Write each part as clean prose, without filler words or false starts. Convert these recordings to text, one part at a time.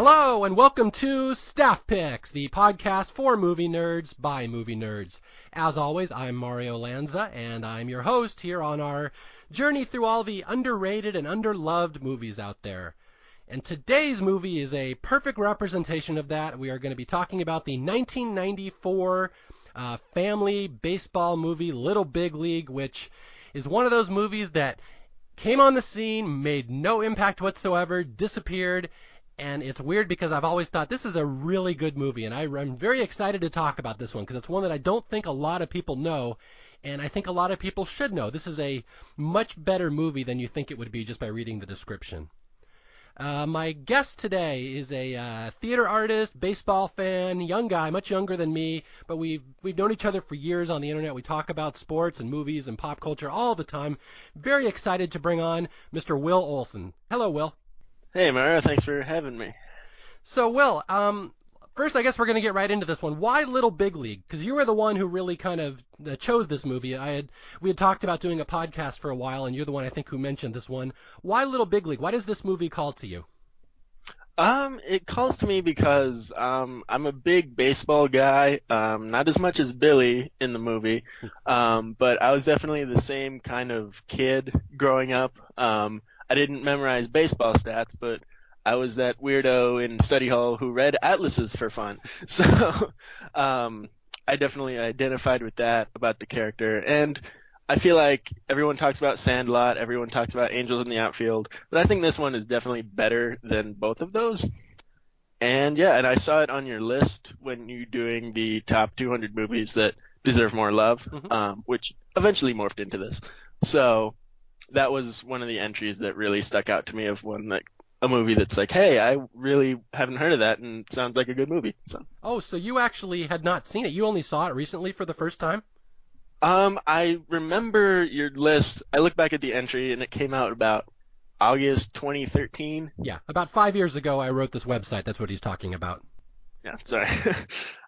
Hello and welcome to Staff Picks, the podcast for movie nerds by movie nerds. As always, I'm Mario Lanza and I'm your host here on our journey through all the underrated and underloved movies out there. And today's movie is a perfect representation of that. We are going to be talking about the 1994 family baseball movie Little Big League, which is one of those movies that came on the scene, made no impact whatsoever, disappeared. And it's weird because I've always thought this is a really good movie, and I'm very excited to talk about this one because it's one that I don't think a lot of people know, and I think a lot of people should know. This is a much better movie than you think it would be just by reading the description. My guest today is a theater artist, baseball fan, young guy, much younger than me, but we've known each other for years on the internet. We talk about sports and movies and pop culture all the time. Very excited to bring on Mr. Will Olsen. Hello, Will. Hey, Mario, thanks for having me. So, Will, first I guess we're going to get right into this one. Why Little Big League? Because you were the one who really kind of chose this movie. We had talked about doing a podcast for a while, and you're the one I think who mentioned this one. Why Little Big League? Why does this movie call to you? It calls to me because I'm a big baseball guy, not as much as Billy in the movie, but I was definitely the same kind of kid growing up. I didn't memorize baseball stats, but I was that weirdo in study hall who read atlases for fun. So I definitely identified with that about the character. And I feel like everyone talks about Sandlot, everyone talks about Angels in the Outfield, but I think this one is definitely better than both of those. And I saw it on your list when you're doing the top 200 movies that deserve more love, which eventually morphed into this. So that was one of the entries that really stuck out to me of a movie that's like, hey, I really haven't heard of that and it sounds like a good movie. So you actually had not seen it. You only saw it recently for the first time? I remember your list. I look back at the entry and it came out about August 2013. Yeah, about 5 years ago I wrote this website. That's what he's talking about. Yeah, sorry.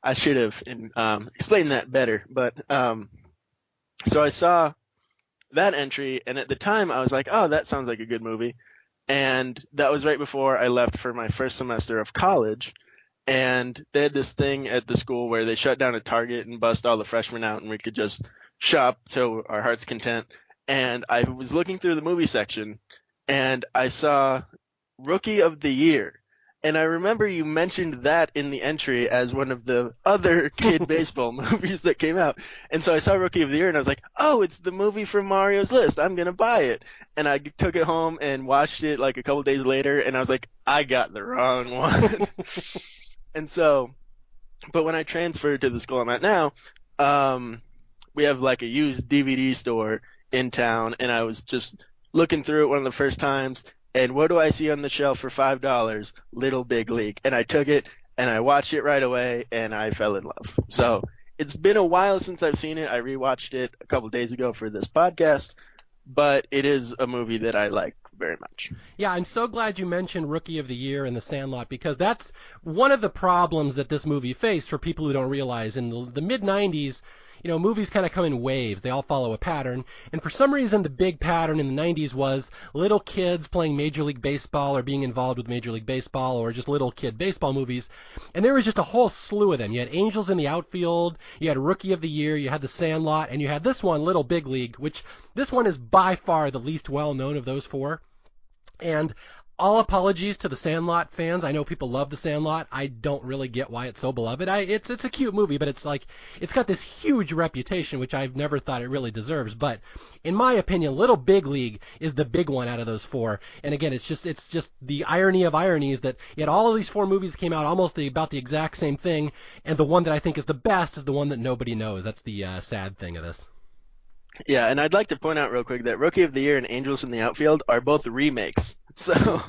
I should have explained that better. But so I saw that entry, and at the time I was like, oh, that sounds like a good movie. And that was right before I left for my first semester of college. And they had this thing at the school where they shut down a Target and bust all the freshmen out and we could just shop to our heart's content. And I was looking through the movie section and I saw Rookie of the Year. And I remember you mentioned that in the entry as one of the other kid baseball movies that came out. And so I saw Rookie of the Year and I was like, oh, it's the movie from Mario's list. I'm going to buy it. And I took it home and watched it like a couple days later. And I was like, I got the wrong one. And so, but when I transferred to the school I'm at now, we have like a used DVD store in town. And I was just looking through it one of the first times. And what do I see on the shelf for $5? Little Big League. And I took it and I watched it right away and I fell in love. So it's been a while since I've seen it. I rewatched it a couple days ago for this podcast, but it is a movie that I like very much. Yeah, I'm so glad you mentioned Rookie of the Year and The Sandlot because that's one of the problems that this movie faced for people who don't realize. In the mid-90s, movies kind of come in waves. They all follow a pattern. And for some reason, the big pattern in the 90s was little kids playing Major League Baseball or being involved with Major League Baseball or just little kid baseball movies. And there was just a whole slew of them. You had Angels in the Outfield, you had Rookie of the Year, you had The Sandlot, and you had this one, Little Big League, which this one is by far the least well-known of those four. And all apologies to the Sandlot fans. I know people love the Sandlot. I don't really get why it's so beloved. It's a cute movie, but it's got this huge reputation, which I've never thought it really deserves. But in my opinion, Little Big League is the big one out of those four. And again, it's just the irony of ironies that you had all of these four movies that came out almost about the exact same thing, and the one that I think is the best is the one that nobody knows. That's the sad thing of this. Yeah, and I'd like to point out real quick that Rookie of the Year and Angels in the Outfield are both remakes. So,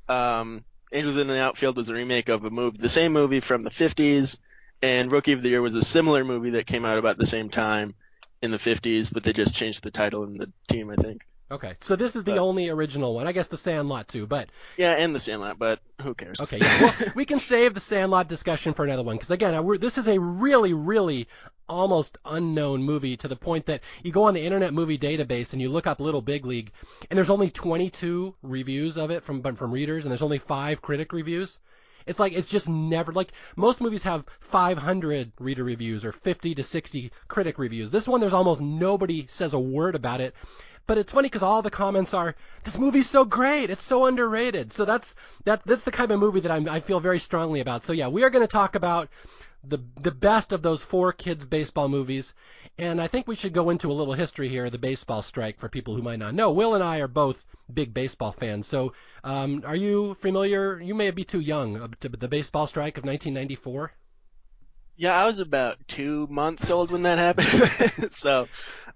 Angels in the Outfield was a remake of the same movie from the 50s, and Rookie of the Year was a similar movie that came out about the same time in the 50s, but they just changed the title and the team, I think. Okay, so this is the only original one. I guess The Sandlot too, but... Yeah, and The Sandlot, but who cares? Okay, yeah. Well, we can save the Sandlot discussion for another one, because again, this is a really, really almost unknown movie to the point that you go on the Internet Movie Database and you look up Little Big League, and there's only 22 reviews of it from readers, and there's only 5 critic reviews. It's like it's just never like most movies have 500 reader reviews or 50 to 60 critic reviews. This one, there's almost nobody says a word about it. But it's funny because all the comments are, "This movie's so great, it's so underrated." So that's the kind of movie that I feel very strongly about. So yeah, we are going to talk about the best of those 4 kids baseball movies, and I think we should go into a little history here of the baseball strike for people who might not know. Will and I are both big baseball fans. So are you familiar? You may be too young to the baseball strike of 1994. Yeah, I was about 2 months old when that happened. So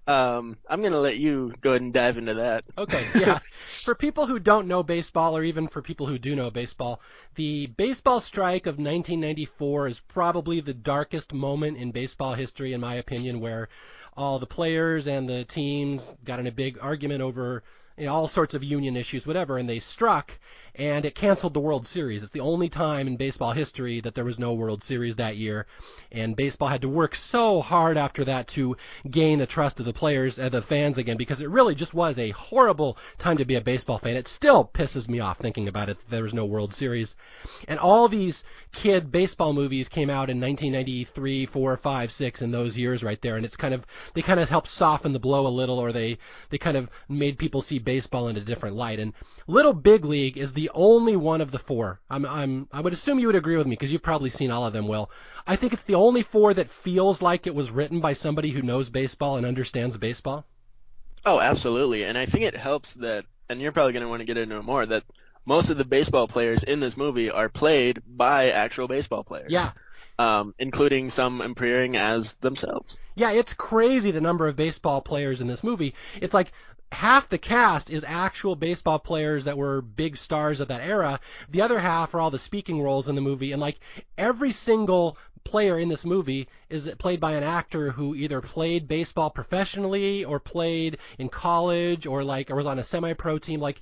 I'm going to let you go ahead and dive into that. Okay, yeah. For people who don't know baseball, or even for people who do know baseball, the baseball strike of 1994 is probably the darkest moment in baseball history, in my opinion, where all the players and the teams got in a big argument over all sorts of union issues, whatever, and they struck, and it canceled the World Series. It's the only time in baseball history that there was no World Series that year, and baseball had to work so hard after that to gain the trust of the players and the fans again, because it really just was a horrible time to be a baseball fan. It still pisses me off thinking about it that there was no World Series. And all these kid baseball movies came out in 1993, 4, 5, 6, in those years right there, and they kind of helped soften the blow a little, or they kind of made people see baseball in a different light. And Little Big League is the only one of the 4. I would assume you would agree with me because you've probably seen all of them, Will. I think it's the only 4 that feels like it was written by somebody who knows baseball and understands baseball. Oh, absolutely. And I think it helps that, and you're probably going to want to get into it more, that most of the baseball players in this movie are played by actual baseball players. Yeah. Including some appearing as themselves. Yeah, it's crazy the number of baseball players in this movie. It's like half the cast is actual baseball players that were big stars of that era. The other half are all the speaking roles in the movie, and like every single player in this movie is played by an actor who either played baseball professionally or played in college or was on a semi-pro team. Like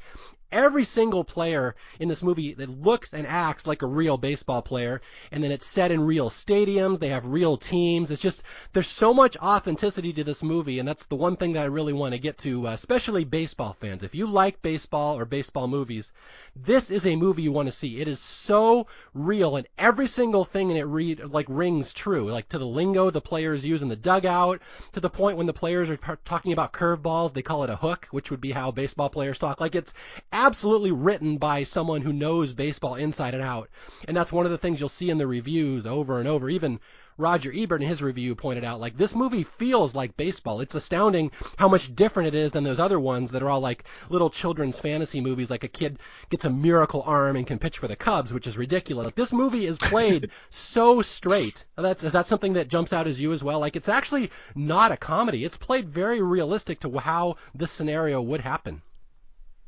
every single player in this movie that looks and acts like a real baseball player, and then it's set in real stadiums. They have real teams. It's just, there's so much authenticity to this movie, and that's the one thing that I really want to get to, especially baseball fans. If you like baseball or baseball movies, this is a movie you want to see. It is so real, and every single thing in it rings true, like to the lingo the players use in the dugout, to the point when the players are talking about curveballs, they call it a hook, which would be how baseball players talk. Like, it's absolutely written by someone who knows baseball inside and out. And that's one of the things you'll see in the reviews over and over. Even Roger Ebert in his review pointed out, like, this movie feels like baseball. It's astounding how much different it is than those other ones that are all like little children's fantasy movies, like a kid gets a miracle arm and can pitch for the Cubs, which is ridiculous. Like, this movie is played so straight. Is that something that jumps out as you as well? Like, it's actually not a comedy. It's played very realistic to how this scenario would happen.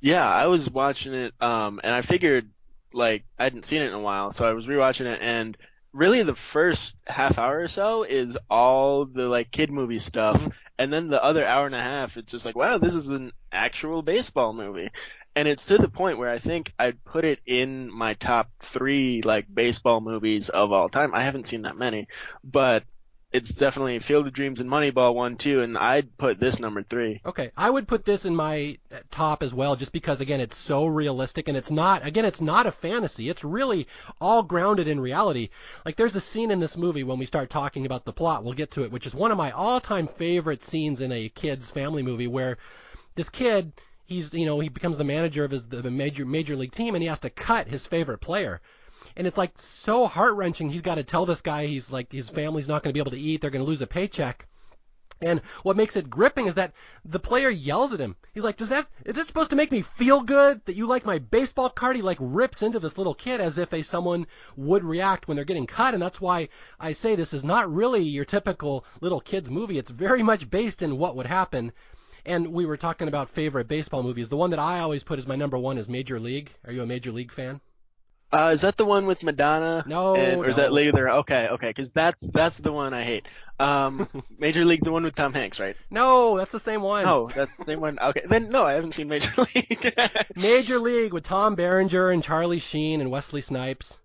Yeah, I was watching it, and I figured, like, I hadn't seen it in a while, so I was rewatching it, and really the first half hour or so is all the, like, kid movie stuff, and then the other hour and a half, it's just like, wow, this is an actual baseball movie. And it's to the point where I think I'd put it in my top 3, like, baseball movies of all time. I haven't seen that many, but it's definitely Field of Dreams and Moneyball 1, 2, and I'd put this number 3. Okay, I would put this in my top as well, just because, again, it's so realistic, and it's not a fantasy. It's really all grounded in reality. Like, there's a scene in this movie when we start talking about the plot, we'll get to it, which is one of my all-time favorite scenes in a kid's family movie, where this kid, he becomes the manager of the major league team, and he has to cut his favorite player. And it's like so heart-wrenching. He's got to tell this guy he's like his family's not going to be able to eat. They're going to lose a paycheck. And what makes it gripping is that the player yells at him. He's like, is it supposed to make me feel good that you like my baseball card? He like rips into this little kid as if someone would react when they're getting cut. And that's why I say this is not really your typical little kid's movie. It's very much based in what would happen. And we were talking about favorite baseball movies. The one that I always put as my number 1 is Major League. Are you a Major League fan? Is that the one with Madonna? No, or is that later? Okay, because that's the one I hate. Major League, the one with Tom Hanks, right? No, that's the same one. Oh, that's the same one. Okay, then no, I haven't seen Major League. Major League with Tom Berenger and Charlie Sheen and Wesley Snipes.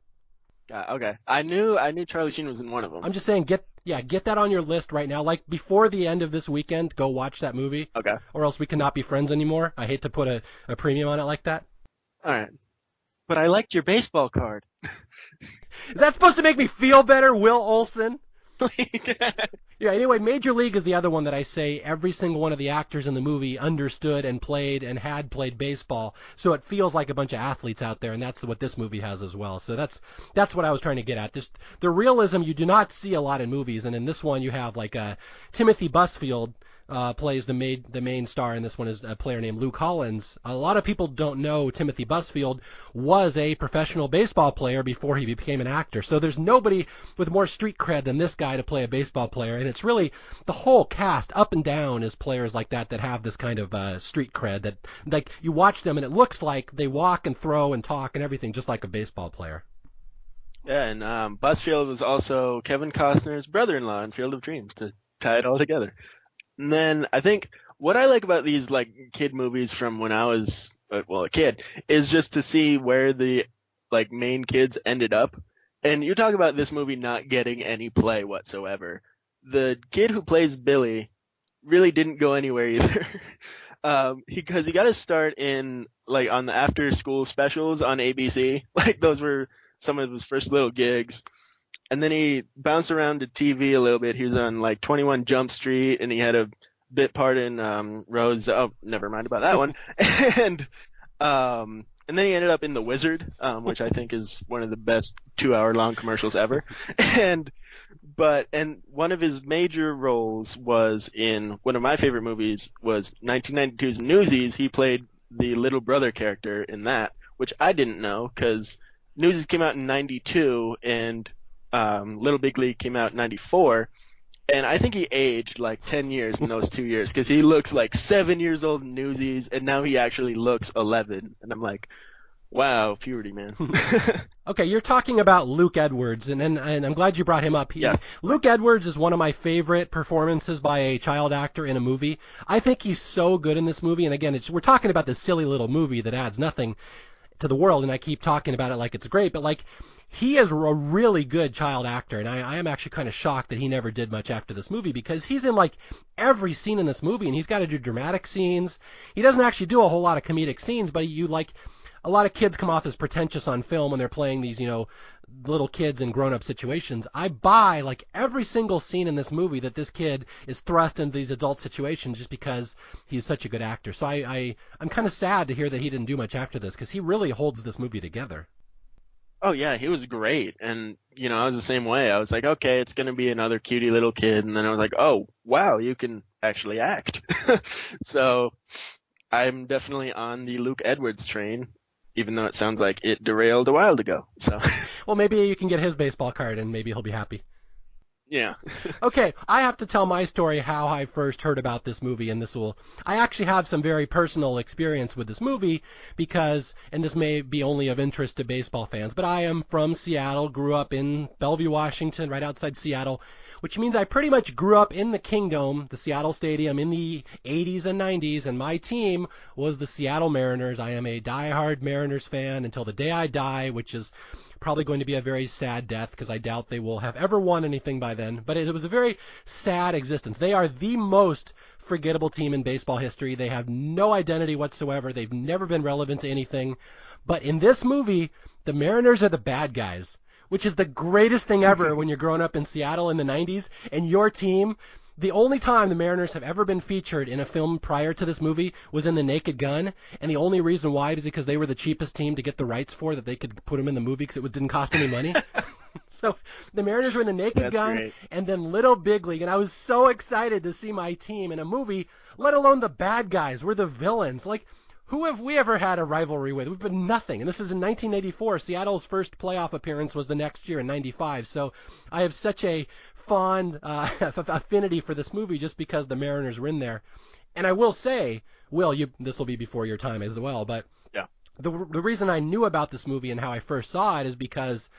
Okay, I knew Charlie Sheen was in one of them. I'm just saying, Yeah, get that on your list right now. Like before the end of this weekend, go watch that movie, Okay. or else we cannot be friends anymore. I hate to put a premium on it like that. All right. But I liked your baseball card. Is that supposed to make me feel better, Will Olsen? Like, Yeah, anyway, Major League is the other one that I say every single one of the actors in the movie understood and played and had played baseball, so it feels like a bunch of athletes out there, and that's what this movie has as well. So that's what I was trying to get at. This the realism you do not see a lot in movies, and in this one you have like Timothy Busfield plays the main star, and this one is a player named Luke Hollins. A lot of people don't know Timothy Busfield was a professional baseball player before he became an actor. So there's nobody with more street cred than this guy to play a baseball player, and it's really the whole cast up and down is players like that have this kind of street cred that like you watch them and it looks like they walk and throw and talk and everything just like a baseball player. yeah, and Busfield was also Kevin Costner's brother-in-law in Field of Dreams to tie it all together. And then I think what I like about these like kid movies from when I was a kid is just to see where the like main kids ended up. And you talk about this movie not getting any play whatsoever. The kid who plays Billy really didn't go anywhere either. Because he got to start in like on the after school specials on ABC. Like those were some of his first little gigs. And then he bounced around to TV a little bit. He was on like 21 Jump Street, and he had a bit part in Rose. Oh, never mind about that one. And then he ended up in The Wizard, which I think is one of the best 2-hour long commercials ever. And one of his major roles was in one of my favorite movies was 1992's Newsies. He played the little brother character in that, which I didn't know because Newsies came out in 92 and Little Big League came out in 94, and I think he aged like 10 years in those 2 years because he looks like 7 years old in Newsies, and now he actually looks 11, and I'm like, wow, puberty, man. Okay, you're talking about Luke Edwards, and I'm glad you brought him up. Yes. Luke Edwards is one of my favorite performances by a child actor in a movie. I think he's so good in this movie, and again, we're talking about this silly little movie that adds nothing to the world, and I keep talking about it like it's great, but like he is a really good child actor, and I am actually kind of shocked that he never did much after this movie because he's in like every scene in this movie, and he's got to do dramatic scenes. He doesn't actually do a whole lot of comedic scenes, but a lot of kids come off as pretentious on film when they're playing these, little kids in grown-up situations. I buy like every single scene in this movie that this kid is thrust into these adult situations just because he's such a good actor. So I'm kind of sad to hear that he didn't do much after this because he really holds this movie together. Oh yeah, he was great, and I was the same way. I was like, okay, it's gonna be another cutie little kid, and then I was like, oh wow, you can actually act. So I'm definitely on the Luke Edwards train, even though it sounds like it derailed a while ago. So Well, maybe you can get his baseball card, and maybe he'll be happy. yeah. Okay, I have to tell my story how I first heard about this movie, and I actually have some very personal experience with this movie because, and this may be only of interest to baseball fans, but I am from Seattle, grew up in Bellevue, Washington, right outside Seattle, which means I pretty much grew up in the Kingdome, the Seattle Stadium, in the 80s and 90s, and my team was the Seattle Mariners. I am a diehard Mariners fan until the day I die, which is probably going to be a very sad death because I doubt they will have ever won anything by then. But it was a very sad existence. They are the most forgettable team in baseball history. They have no identity whatsoever. They've never been relevant to anything. But in this movie, the Mariners are the bad guys, which is the greatest thing ever when you're growing up in Seattle in the 90s and your team. The only time the Mariners have ever been featured in a film prior to this movie was in The Naked Gun, and the only reason why is because they were the cheapest team to get the rights for that they could put them in the movie because it didn't cost any money. So the Mariners were in The Naked That's Gun great. and then Little Big League, and I was so excited to see my team in a movie, let alone the bad guys. We're the villains. Like, who have we ever had a rivalry with? We've been nothing. And this is in 1984. Seattle's first playoff appearance was the next year in 95. So I have such a fond affinity for this movie just because the Mariners were in there. And I will say, Will, this will be before your time as well, but Yeah. the reason I knew about this movie and how I first saw it is because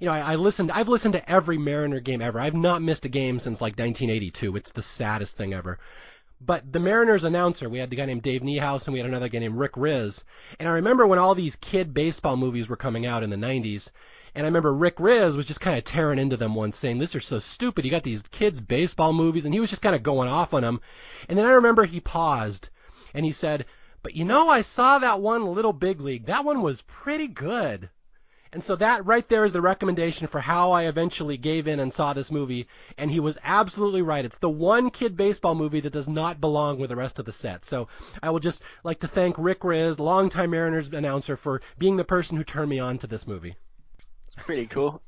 I've listened to every Mariner game ever. I've not missed a game since like 1982. It's the saddest thing ever. But the Mariners announcer, we had the guy named Dave Niehaus and we had another guy named Rick Riz. And I remember when all these kid baseball movies were coming out in the 90s, And I remember Rick Riz was just kind of tearing into them once, saying, "This is so stupid. You got these kids' baseball movies," and he was just kind of going off on them. And then I remember he paused, and he said, "But you know, I saw that one Little Big League. That one was pretty good." And so that right there is the recommendation for how I eventually gave in and saw this movie. And he was absolutely right. It's the one kid baseball movie that does not belong with the rest of the set. So I will just like to thank Rick Riz, longtime Mariners announcer, for being the person who turned me on to this movie. It's pretty cool.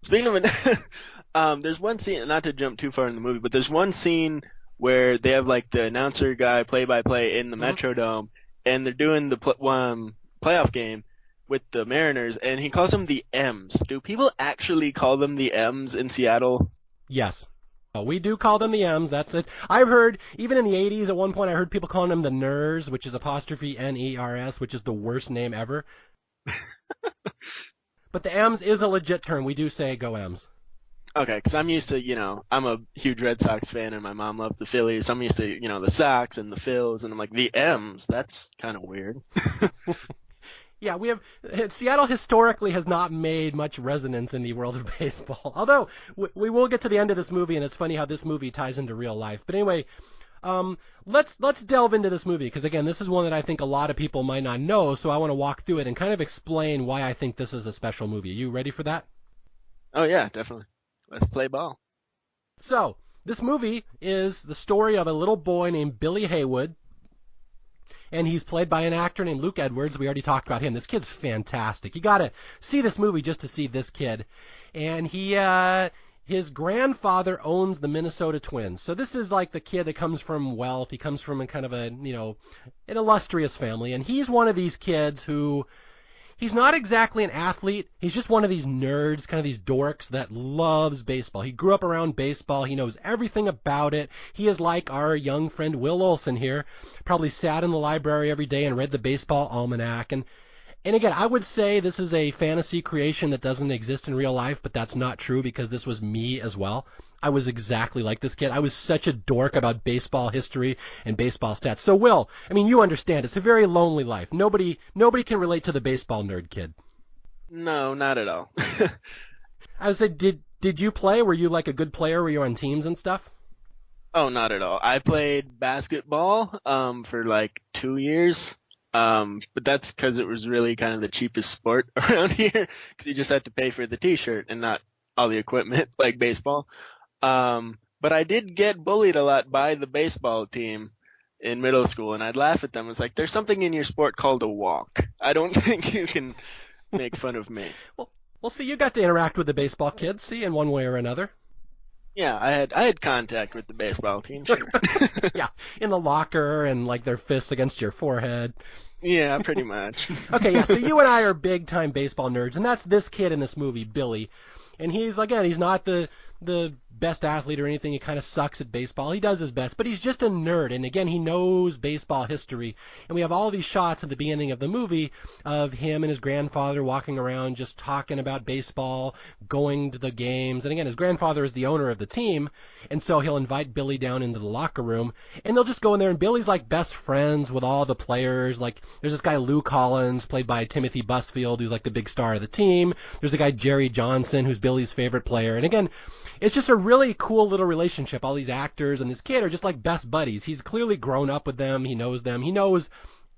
Speaking of it, there's one scene, not to jump too far in the movie, but there's one scene where they have like the announcer guy play-by-play in the Metrodome, and they're doing the playoff game with the Mariners, and he calls them the M's. Do people actually call them the M's in Seattle? Yes. We do call them the M's, that's it. I've heard, even in the 80s, at one point I heard people calling them the Ners, which is apostrophe N-E-R-S, which is the worst name ever. But the M's is a legit term. We do say go M's. Okay, because I'm used to, I'm a huge Red Sox fan, and my mom loves the Phillies. I'm used to, the Sox and the Phils, and I'm like, the M's? That's kind of weird. Yeah, Seattle historically has not made much resonance in the world of baseball. Although, we will get to the end of this movie, and it's funny how this movie ties into real life. But anyway, let's delve into this movie, because again, this is one that I think a lot of people might not know, so I want to walk through it and kind of explain why I think this is a special movie. Are you ready for that? Oh yeah, definitely. Let's play ball. So, this movie is the story of a little boy named Billy Haywood, and he's played by an actor named Luke Edwards. We already talked about him. This kid's fantastic. You got to see this movie just to see this kid. And his grandfather owns the Minnesota Twins. So this is like the kid that comes from wealth. He comes from a kind of an illustrious family. And he's one of these kids who, he's not exactly an athlete. He's just one of these nerds, kind of these dorks that loves baseball. He grew up around baseball. He knows everything about it. He is like our young friend Will Olsen here. Probably sat in the library every day and read the baseball almanac. And again, I would say this is a fantasy creation that doesn't exist in real life, but that's not true because this was me as well. I was exactly like this kid. I was such a dork about baseball history and baseball stats. So, Will, I mean, you understand. It's a very lonely life. Nobody can relate to the baseball nerd kid. No, not at all. I would say, did you play? Were you like a good player? Were you on teams and stuff? Oh, not at all. I played basketball for like 2 years. But that's because it was really kind of the cheapest sport around here, because you just had to pay for the t-shirt and not all the equipment like baseball. But I did get bullied a lot by the baseball team in middle school, and I'd laugh at them. It's like, there's something in your sport called a walk. I don't think you can make fun of me. Well, see, you got to interact with the baseball kids, see, in one way or another. Yeah, I had contact with the baseball team, sure. Yeah, in the locker and like their fists against your forehead. Yeah, pretty much. Okay, yeah, so you and I are big-time baseball nerds, and that's this kid in this movie, Billy. And he's not the best athlete or anything. He kind of sucks at baseball. He does his best, but he's just a nerd. And again, he knows baseball history. And we have all these shots at the beginning of the movie of him and his grandfather walking around just talking about baseball, going to the games. And again, his grandfather is the owner of the team, and so he'll invite Billy down into the locker room, and they'll just go in there, and Billy's like best friends with all the players. Like, there's this guy Lou Collins, played by Timothy Busfield, who's like the big star of the team. There's a guy Jerry Johnson, who's Billy's favorite player. And again, it's just a really cool little relationship. All these actors and this kid are just like best buddies. He's clearly grown up with them. He knows them. He knows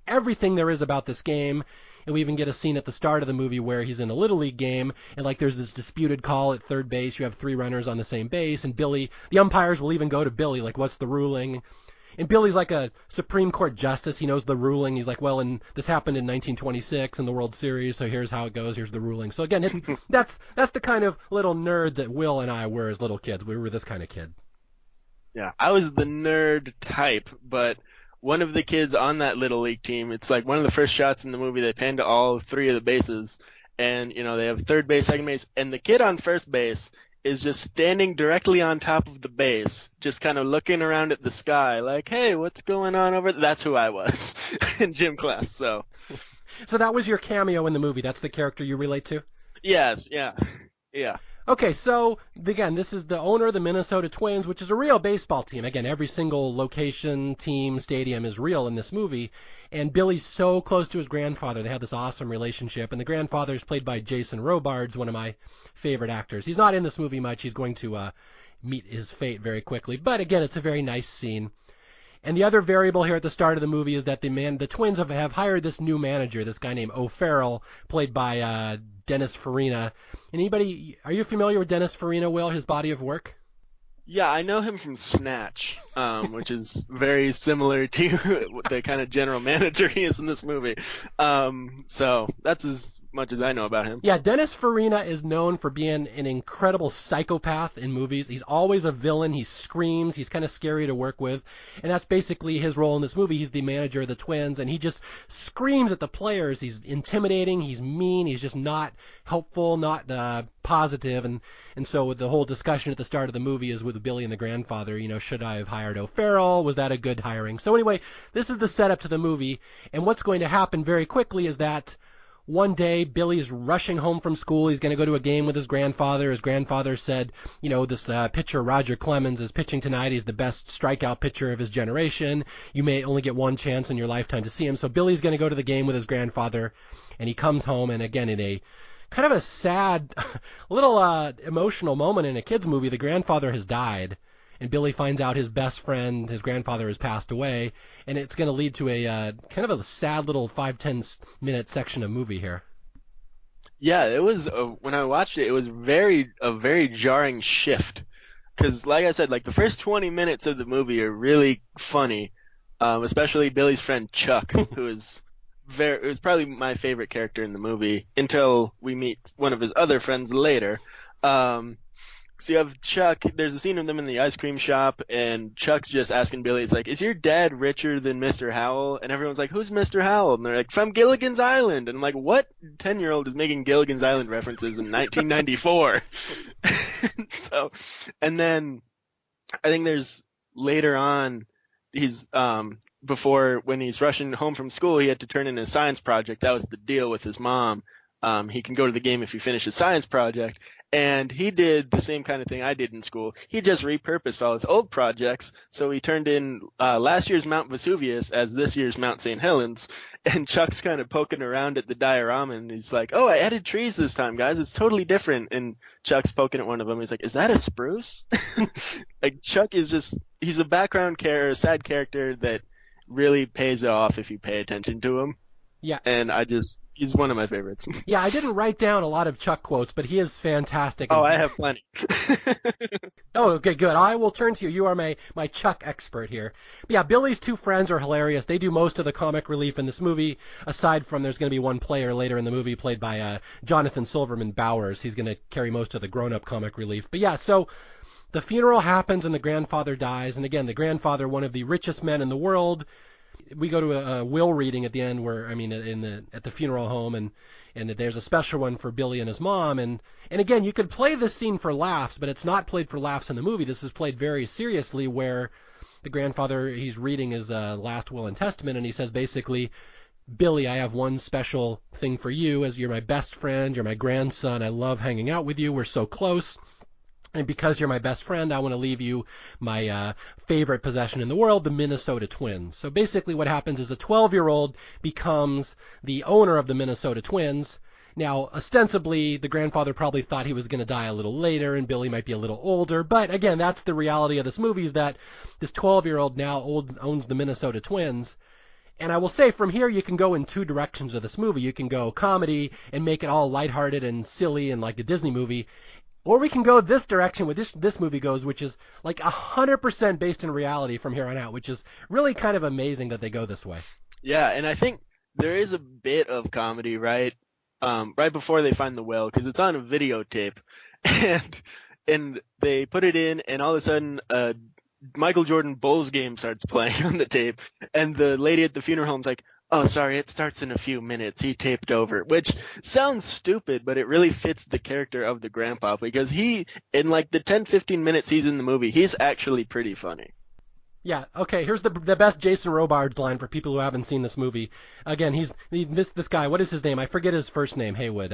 everything there is about this game. And we even get a scene at the start of the movie where he's in a Little League game, and like there's this disputed call at third base. You have 3 runners on the same base, and Billy, the umpires will even go to Billy, like, what's the ruling? And Billy's like a Supreme Court justice. He knows the ruling. He's like, well, and this happened in 1926 in the World Series, so here's how it goes. Here's the ruling. So again, that's the kind of little nerd that Will and I were as little kids. We were this kind of kid. Yeah, I was the nerd type, but one of the kids on that Little League team, it's like one of the first shots in the movie, they pan to all 3 of the bases, and, they have third base, second base, and the kid on first base is just standing directly on top of the base, just kind of looking around at the sky, like, hey, what's going on over there? That's who I was in gym class, so. So that was your cameo in the movie. That's the character you relate to? Yeah. Okay, so again, this is the owner of the Minnesota Twins, which is a real baseball team. Again, every single location, team, stadium is real in this movie. And Billy's so close to his grandfather. They have this awesome relationship. And the grandfather is played by Jason Robards, one of my favorite actors. He's not in this movie much. He's going to meet his fate very quickly. But again, it's a very nice scene. And the other variable here at the start of the movie is that the Twins have hired this new manager, this guy named O'Farrell, played by Dennis Farina. Are you familiar with Dennis Farina, Will, his body of work? Yeah, I know him from Snatch, which is very similar to the kind of general manager he is in this movie. So that's as much as I know about him. Yeah, Dennis Farina is known for being an incredible psychopath in movies. He's always a villain. He screams. He's kind of scary to work with. And that's basically his role in this movie. He's the manager of the Twins, and he just screams at the players. He's intimidating. He's mean. He's just not helpful, not positive. And so the whole discussion at the start of the movie is with Billy and the grandfather, should I have hired O'Farrell? Was that a good hiring? So anyway, this is the setup to the movie. And what's going to happen very quickly is that one day, Billy's rushing home from school. He's going to go to a game with his grandfather. His grandfather said, this pitcher, Roger Clemens, is pitching tonight. He's the best strikeout pitcher of his generation. You may only get one chance in your lifetime to see him. So Billy's going to go to the game with his grandfather, and he comes home, and again, in a kind of a sad, little emotional moment in a kid's movie, the grandfather has died. And Billy finds out his best friend, his grandfather, has passed away, and it's going to lead to a kind of a sad little 5-10 minute section of movie here. Yeah, it was when I watched it, it was a very jarring shift, because like I said, like the first 20 minutes of the movie are really funny, especially Billy's friend Chuck, who is it was probably my favorite character in the movie until we meet one of his other friends later. So you have Chuck, there's a scene of them in the ice cream shop, and Chuck's just asking Billy, he's like, is your dad richer than Mr. Howell? And everyone's like, who's Mr. Howell? And they're like, from Gilligan's Island. And I'm like, what 10-year-old is making Gilligan's Island references in 1994? And then I think there's later on, he's, before when he's rushing home from school, he had to turn in a science project. That was the deal with his mom. He can go to the game if he finishes science project. And he did the same kind of thing I did in school. He just repurposed all his old projects. So he turned in last year's Mount Vesuvius as this year's Mount St. Helens. And Chuck's kind of poking around at the diorama, and he's like, oh, I added trees this time, guys. It's totally different. And Chuck's poking at one of them. He's like, is that a spruce? Like, Chuck is just, he's a background character, a sad character that really pays off if you pay attention to him. Yeah. And he's one of my favorites. Yeah, I didn't write down a lot of Chuck quotes, but he is fantastic. Oh, I have plenty. Oh, okay, good. I will turn to you. You are my Chuck expert here. But yeah, Billy's two friends are hilarious. They do most of the comic relief in this movie, aside from there's going to be one player later in the movie played by Jonathan Silverman Bowers. He's going to carry most of the grown-up comic relief. But yeah, so the funeral happens and the grandfather dies. And again, the grandfather, one of the richest men in the world. We go to a will reading at the end at the funeral home, and there's a special one for Billy and his mom, and again, you could play this scene for laughs, but it's not played for laughs in the movie. This is played very seriously, where the grandfather, he's reading his last will and testament, and he says basically, Billy, I have one special thing for you, as you're my best friend, you're my grandson, I love hanging out with you, we're so close. And because you're my best friend, I want to leave you my favorite possession in the world, the Minnesota Twins. So basically what happens is a 12-year-old becomes the owner of the Minnesota Twins. Now, ostensibly, the grandfather probably thought he was going to die a little later, and Billy might be a little older. But again, that's the reality of this movie, is that this 12-year-old now owns the Minnesota Twins. And I will say, from here, you can go in two directions of this movie. You can go comedy and make it all lighthearted and silly and like a Disney movie. Or we can go this direction where this movie goes, which is like 100% based in reality from here on out, which is really kind of amazing that they go this way. Yeah, and I think there is a bit of comedy, right? Right before they find the well, because it's on a videotape, and they put it in, and all of a sudden, Michael Jordan Bulls game starts playing on the tape, and the lady at the funeral home's like, oh, sorry, it starts in a few minutes. He taped over, which sounds stupid, but it really fits the character of the grandpa, because he, in like the 10-15 minutes he's in the movie, he's actually pretty funny. Yeah, okay, here's the best Jason Robards line for people who haven't seen this movie. Again, this guy, what is his name? I forget his first name, Haywood.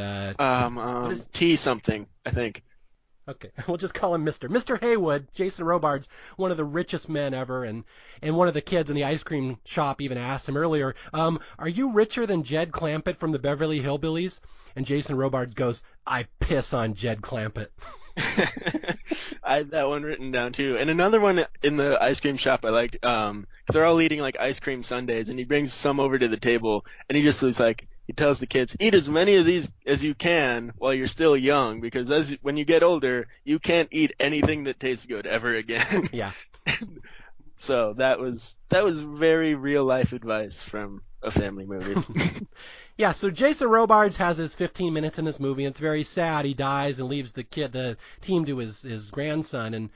T something, I think. Okay, we'll just call him Mr. Haywood. Jason Robards, one of the richest men ever, and one of the kids in the ice cream shop even asked him earlier, are you richer than Jed Clampett from the Beverly Hillbillies? And Jason Robards goes, I piss on Jed Clampett. I had that one written down too. And another one in the ice cream shop I liked, 'cause they're all eating like ice cream sundaes, and he brings some over to the table, and he just was like, he tells the kids, eat as many of these as you can while you're still young, because when you get older, you can't eat anything that tastes good ever again. Yeah. So that was very real life advice from a family movie. Yeah, so Jason Robards has his 15 minutes in this movie, and it's very sad. He dies and leaves the team to his grandson,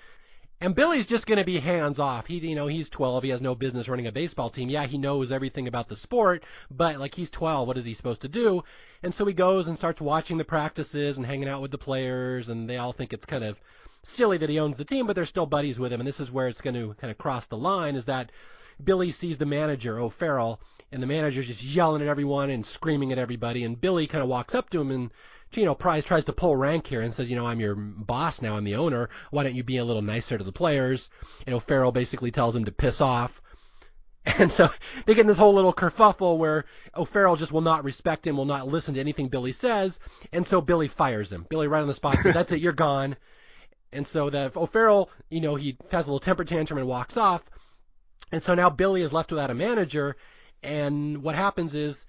and Billy's just going to be hands off. He's 12. He has no business running a baseball team. Yeah, he knows everything about the sport, but like he's 12, what is he supposed to do? And so he goes and starts watching the practices and hanging out with the players, and they all think it's kind of silly that he owns the team, but they're still buddies with him. And this is where it's going to kind of cross the line, is that Billy sees the manager, O'Farrell, and the manager's just yelling at everyone and screaming at everybody, and Billy kind of walks up to him and Price tries to pull rank here and says, I'm your boss now, I'm the owner, why don't you be a little nicer to the players? And O'Farrell basically tells him to piss off. And so they get in this whole little kerfuffle where O'Farrell just will not respect him, will not listen to anything Billy says, and so Billy fires him. Billy right on the spot says, that's it, you're gone. And so O'Farrell, he has a little temper tantrum and walks off. And so now Billy is left without a manager, and what happens is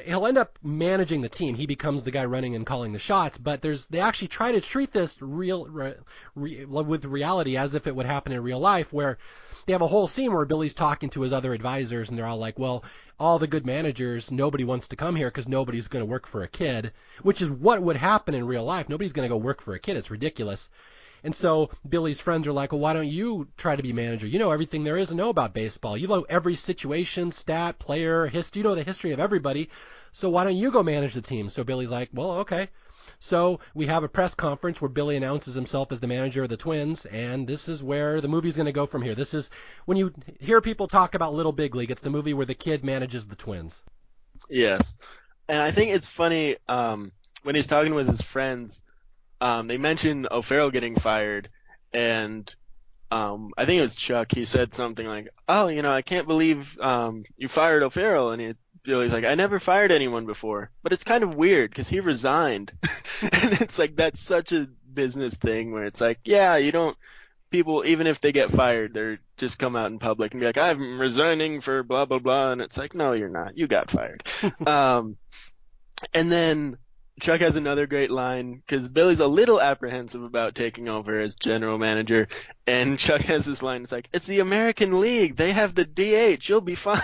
he'll end up managing the team. He becomes the guy running and calling the shots, but they actually try to treat this with reality as if it would happen in real life, where they have a whole scene where Billy's talking to his other advisors, and they're all like, well, all the good managers, nobody wants to come here because nobody's going to work for a kid, which is what would happen in real life. Nobody's going to go work for a kid. It's ridiculous. And so Billy's friends are like, well, why don't you try to be manager? You know everything there is to know about baseball. You know every situation, stat, player, history. You know the history of everybody. So why don't you go manage the team? So Billy's like, well, okay. So we have a press conference where Billy announces himself as the manager of the Twins, and this is where the movie's going to go from here. This is when you hear people talk about Little Big League, it's the movie where the kid manages the Twins. Yes. And I think it's funny when he's talking with his friends, they mentioned O'Farrell getting fired, and I think it was Chuck. He said something like, oh, I can't believe you fired O'Farrell. And Billy's like, I never fired anyone before. But it's kind of weird because he resigned. And it's like, that's such a business thing where it's like, yeah, people, even if they get fired, they're just come out in public and be like, I'm resigning for blah, blah, blah. And it's like, no, you're not. You got fired. And then Chuck has another great line because Billy's a little apprehensive about taking over as general manager, and Chuck has this line. It's like, it's the American League. They have the DH. You'll be fine.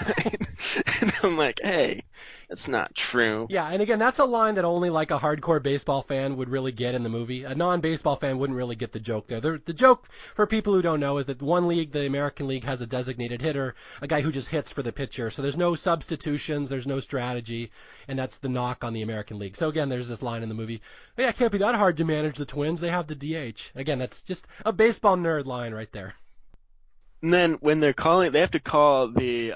And I'm like, hey, that's not true. Yeah, and again, that's a line that only like a hardcore baseball fan would really get in the movie. A non-baseball fan wouldn't really get the joke there. The joke, for people who don't know, is that one league, the American League, has a designated hitter, a guy who just hits for the pitcher. So there's no substitutions, there's no strategy, and that's the knock on the American League. So again, there's this line in the movie, yeah, it can't be that hard to manage the Twins. They have the DH. Again, that's just a baseball nerd line right there. And then when they're calling, they have to call the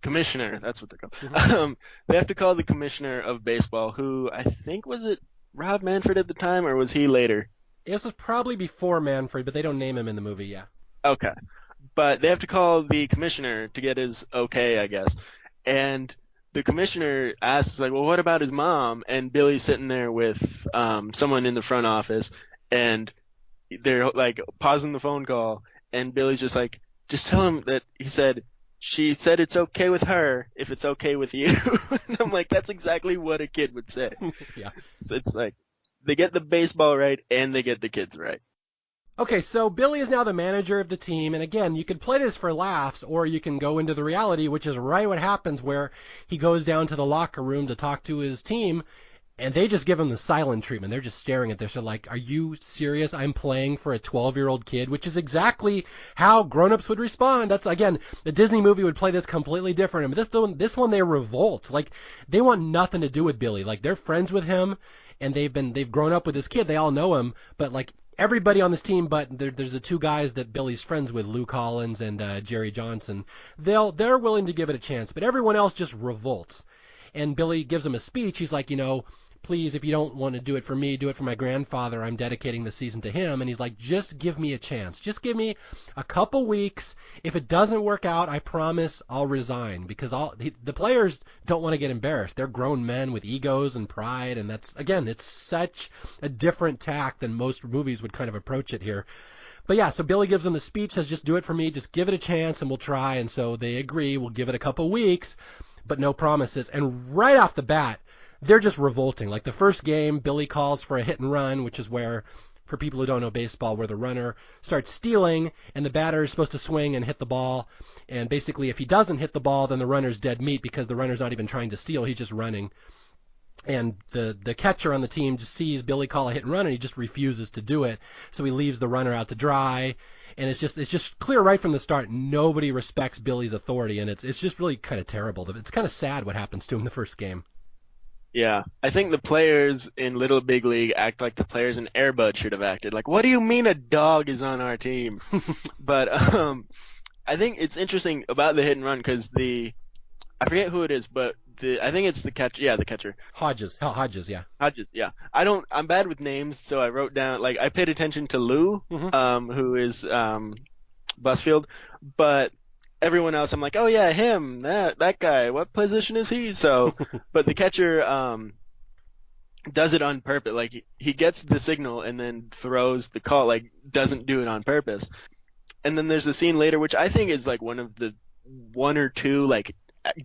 commissioner. That's what they're called. Mm-hmm. They have to call the commissioner of baseball, who I think, was it Rob Manfred at the time, or was he later? This was probably before Manfred, but they don't name him in the movie, yeah. Okay. But they have to call the commissioner to get his okay, I guess. And the commissioner asks, like, well, what about his mom? And Billy's sitting there with someone in the front office, and they're like pausing the phone call, and Billy's just like, just tell him that she said it's okay with her if it's okay with you. And I'm like, that's exactly what a kid would say. Yeah. So it's like, they get the baseball right and they get the kids right. Okay, so Billy is now the manager of the team, and again, you can play this for laughs, or you can go into the reality, which is right what happens, where he goes down to the locker room to talk to his team, and they just give him the silent treatment. They're just staring at this. They're like, are you serious? I'm playing for a 12-year-old kid, which is exactly how grown-ups would respond. That's, again, the Disney movie would play this completely different. But this one, they revolt. Like, they want nothing to do with Billy. Like, they're friends with him, and they've grown up with this kid. They all know him, but, like, everybody on this team, but there's the two guys that Billy's friends with, Lou Collins and Jerry Johnson. They're willing to give it a chance, but everyone else just revolts. And Billy gives him a speech. He's like, please, if you don't want to do it for me, do it for my grandfather. I'm dedicating the season to him. And he's like, just give me a chance. Just give me a couple weeks. If it doesn't work out, I promise I'll resign, because the players don't want to get embarrassed. They're grown men with egos and pride, and that's, again, it's such a different tack than most movies would kind of approach it here. But yeah, so Billy gives them the speech, says, just do it for me, just give it a chance, and we'll try. And so they agree, we'll give it a couple weeks, but no promises. And right off the bat, they're just revolting. Like the first game, Billy calls for a hit and run, which is where, for people who don't know baseball, where the runner starts stealing and the batter is supposed to swing and hit the ball. And basically, if he doesn't hit the ball, then the runner's dead meat, because the runner's not even trying to steal, he's just running. And the catcher on the team just sees Billy call a hit and run, and he just refuses to do it. So he leaves the runner out to dry. And it's just clear right from the start, nobody respects Billy's authority, and it's just really kind of terrible. It's kind of sad what happens to him the first game. Yeah, I think the players in Little Big League act like the players in Air Bud should have acted. Like, what do you mean a dog is on our team? But I think it's interesting about the hit and run, because I forget who it is, but I think it's the catcher. Yeah, the catcher. Hodges, yeah. Hodges, yeah. I'm bad with names, so I wrote down, like, I paid attention to Lou, who is Busfield, but everyone else, I'm like, oh yeah, him, that guy, what position is he? So, but the catcher does it on purpose. Like, he gets the signal and then throws the call, like, doesn't do it on purpose. And then there's a scene later, which I think is like one of the one or two like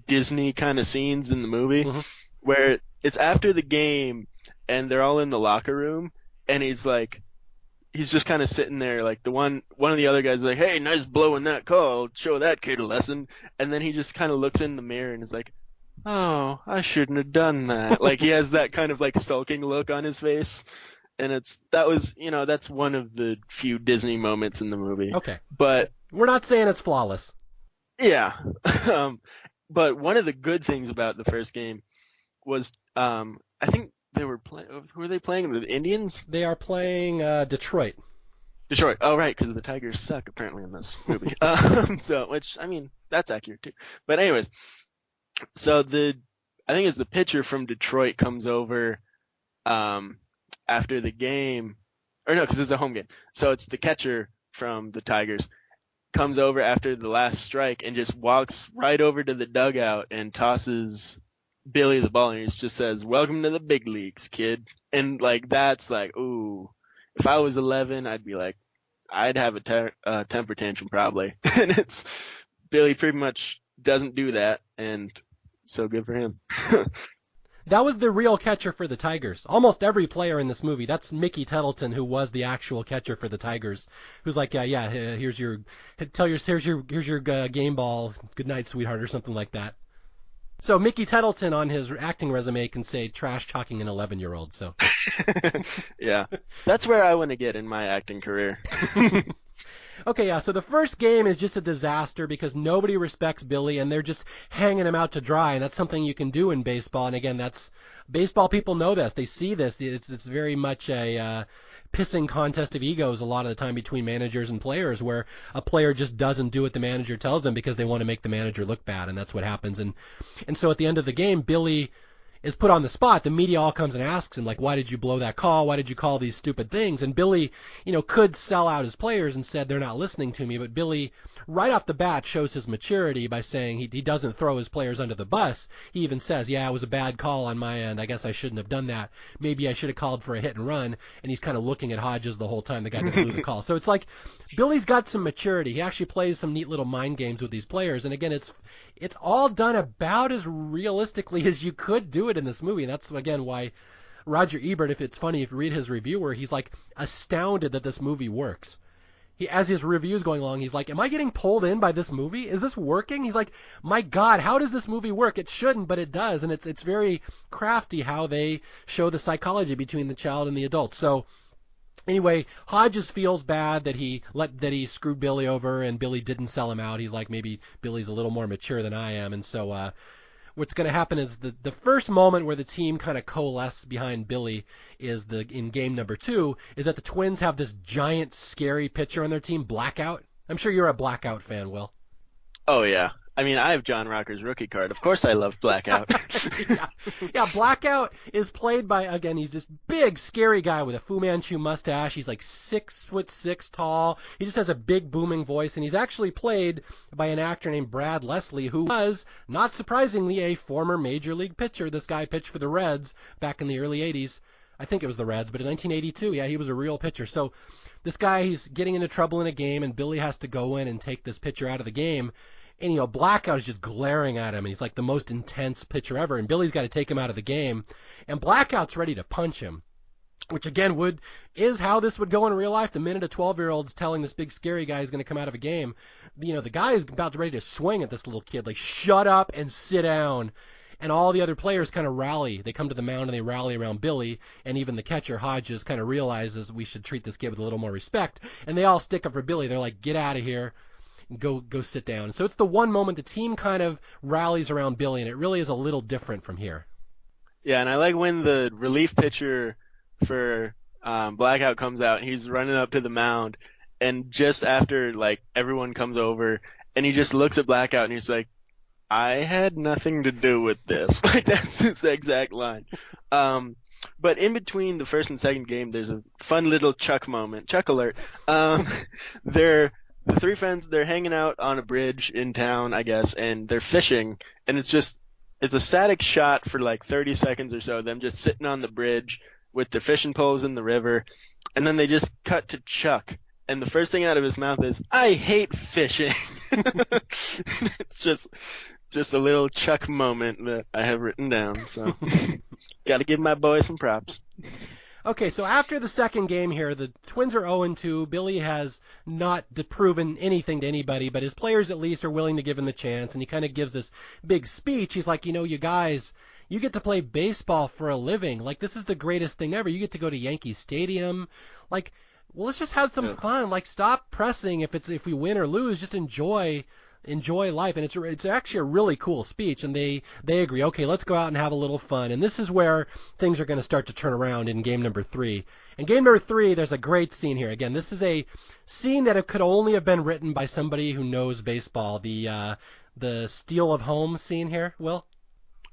Disney kind of scenes in the movie, where it's after the game and they're all in the locker room, and he's just kind of sitting there, like one of the other guys is like, hey, nice blowing that call, show that kid a lesson. And then he just kind of looks in the mirror and is like, oh, I shouldn't have done that. Like, he has that kind of like sulking look on his face. And that's one of the few Disney moments in the movie. Okay. But we're not saying it's flawless. Yeah. But one of the good things about the first game was, I think they were playing. Who are they playing? The Indians? They are playing Detroit. Detroit. Oh, right, because the Tigers suck apparently in this movie. Which, I mean, that's accurate too. But anyways, so I think it's the pitcher from Detroit comes over after the game, or no, because it's a home game. So it's the catcher from the Tigers comes over after the last strike and just walks right over to the dugout and tosses Billy the ball, and he just says, welcome to the big leagues, kid. And like, that's like, ooh, if I was 11, I'd have a temper tantrum probably. And Billy pretty much doesn't do that, and so good for him. That was the real catcher for the Tigers. Almost every player in this movie, that's Mickey Tettleton, who was the actual catcher for the Tigers, who's like, here's your game ball, good night, sweetheart, or something like that. So Mickey Tettleton on his acting resume can say trash talking an 11-year-old. So yeah, that's where I want to get in my acting career. Okay, yeah, so the first game is just a disaster because nobody respects Billy, and they're just hanging him out to dry, and that's something you can do in baseball. And again, baseball people know this. They see this. It's very much a pissing contest of egos a lot of the time between managers and players, where a player just doesn't do what the manager tells them because they want to make the manager look bad, and that's what happens. And so at the end of the game, Billy is put on the spot. The media all comes and asks him, like, why did you blow that call? Why did you call these stupid things? And Billy, could sell out his players and said, they're not listening to me. But Billy, right off the bat, shows his maturity by saying he doesn't throw his players under the bus. He even says, yeah, it was a bad call on my end. I guess I shouldn't have done that. Maybe I should have called for a hit and run. And he's kind of looking at Hodges the whole time, the guy that blew the call. So it's like Billy's got some maturity. He actually plays some neat little mind games with these players. And again, it's all done about as realistically as you could do it in this movie. And that's, again, why Roger Ebert, if you read his review, where he's like astounded that this movie works. As his review's going along, he's like, am I getting pulled in by this movie? Is this working? He's like, my God, how does this movie work? It shouldn't, but it does. And it's very crafty how they show the psychology between the child and the adult. So anyway, Hodges feels bad that he screwed Billy over and Billy didn't sell him out. He's like, maybe Billy's a little more mature than I am. And so what's going to happen is the first moment where the team kind of coalesce behind Billy is in game number 2, is that the Twins have this giant scary pitcher on their team, Blackout. I'm sure you're a Blackout fan, Will. Oh yeah, I mean, I have John Rocker's rookie card. Of course I love Blackout. yeah. Yeah, Blackout is played by, again, he's this big, scary guy with a Fu Manchu mustache. He's like 6'6" tall. He just has a big, booming voice, and he's actually played by an actor named Brad Leslie, who was, not surprisingly, a former major league pitcher. This guy pitched for the Reds back in the early 80s. I think it was the Reds, but in 1982, yeah, he was a real pitcher. So this guy, he's getting into trouble in a game, and Billy has to go in and take this pitcher out of the game. And, Blackout is just glaring at him, and he's like the most intense pitcher ever, and Billy's got to take him out of the game. And Blackout's ready to punch him, which, again, is how this would go in real life. The minute a 12-year-old's telling this big, scary guy he's going to come out of a game, the guy is about ready to swing at this little kid, like, shut up and sit down. And all the other players kind of rally. They come to the mound and they rally around Billy, and even the catcher, Hodges, kind of realizes we should treat this kid with a little more respect. And they all stick up for Billy. They're like, get out of here. Go sit down. So it's the one moment the team kind of rallies around Billy, and it really is a little different from here. Yeah, and I like when the relief pitcher for Blackout comes out, and he's running up to the mound, and just after, like, everyone comes over, and he just looks at Blackout, and he's like, I had nothing to do with this. Like, that's his exact line. But in between the first and second game, there's a fun little Chuck moment. Chuck alert. The three friends, they're hanging out on a bridge in town, I guess, and they're fishing, and it's a static shot for like 30 seconds or so, them just sitting on the bridge with their fishing poles in the river, and then they just cut to Chuck, and the first thing out of his mouth is, I hate fishing. It's just a little Chuck moment that I have written down, so gotta give my boy some props. Okay, so after the second game here, the Twins are 0-2. Billy has not proven anything to anybody, but his players at least are willing to give him the chance, and he kind of gives this big speech. He's like, you guys, you get to play baseball for a living. Like, this is the greatest thing ever. You get to go to Yankee Stadium. Like, well, let's just have some fun. Like, stop pressing if we win or lose. Just enjoy life. And it's actually a really cool speech, and they agree, okay, let's go out and have a little fun. And this is where things are going to start to turn around in game number 3. In game number 3, there's a great scene here. Again, this is a scene that it could only have been written by somebody who knows baseball. The steal of home scene here, Will?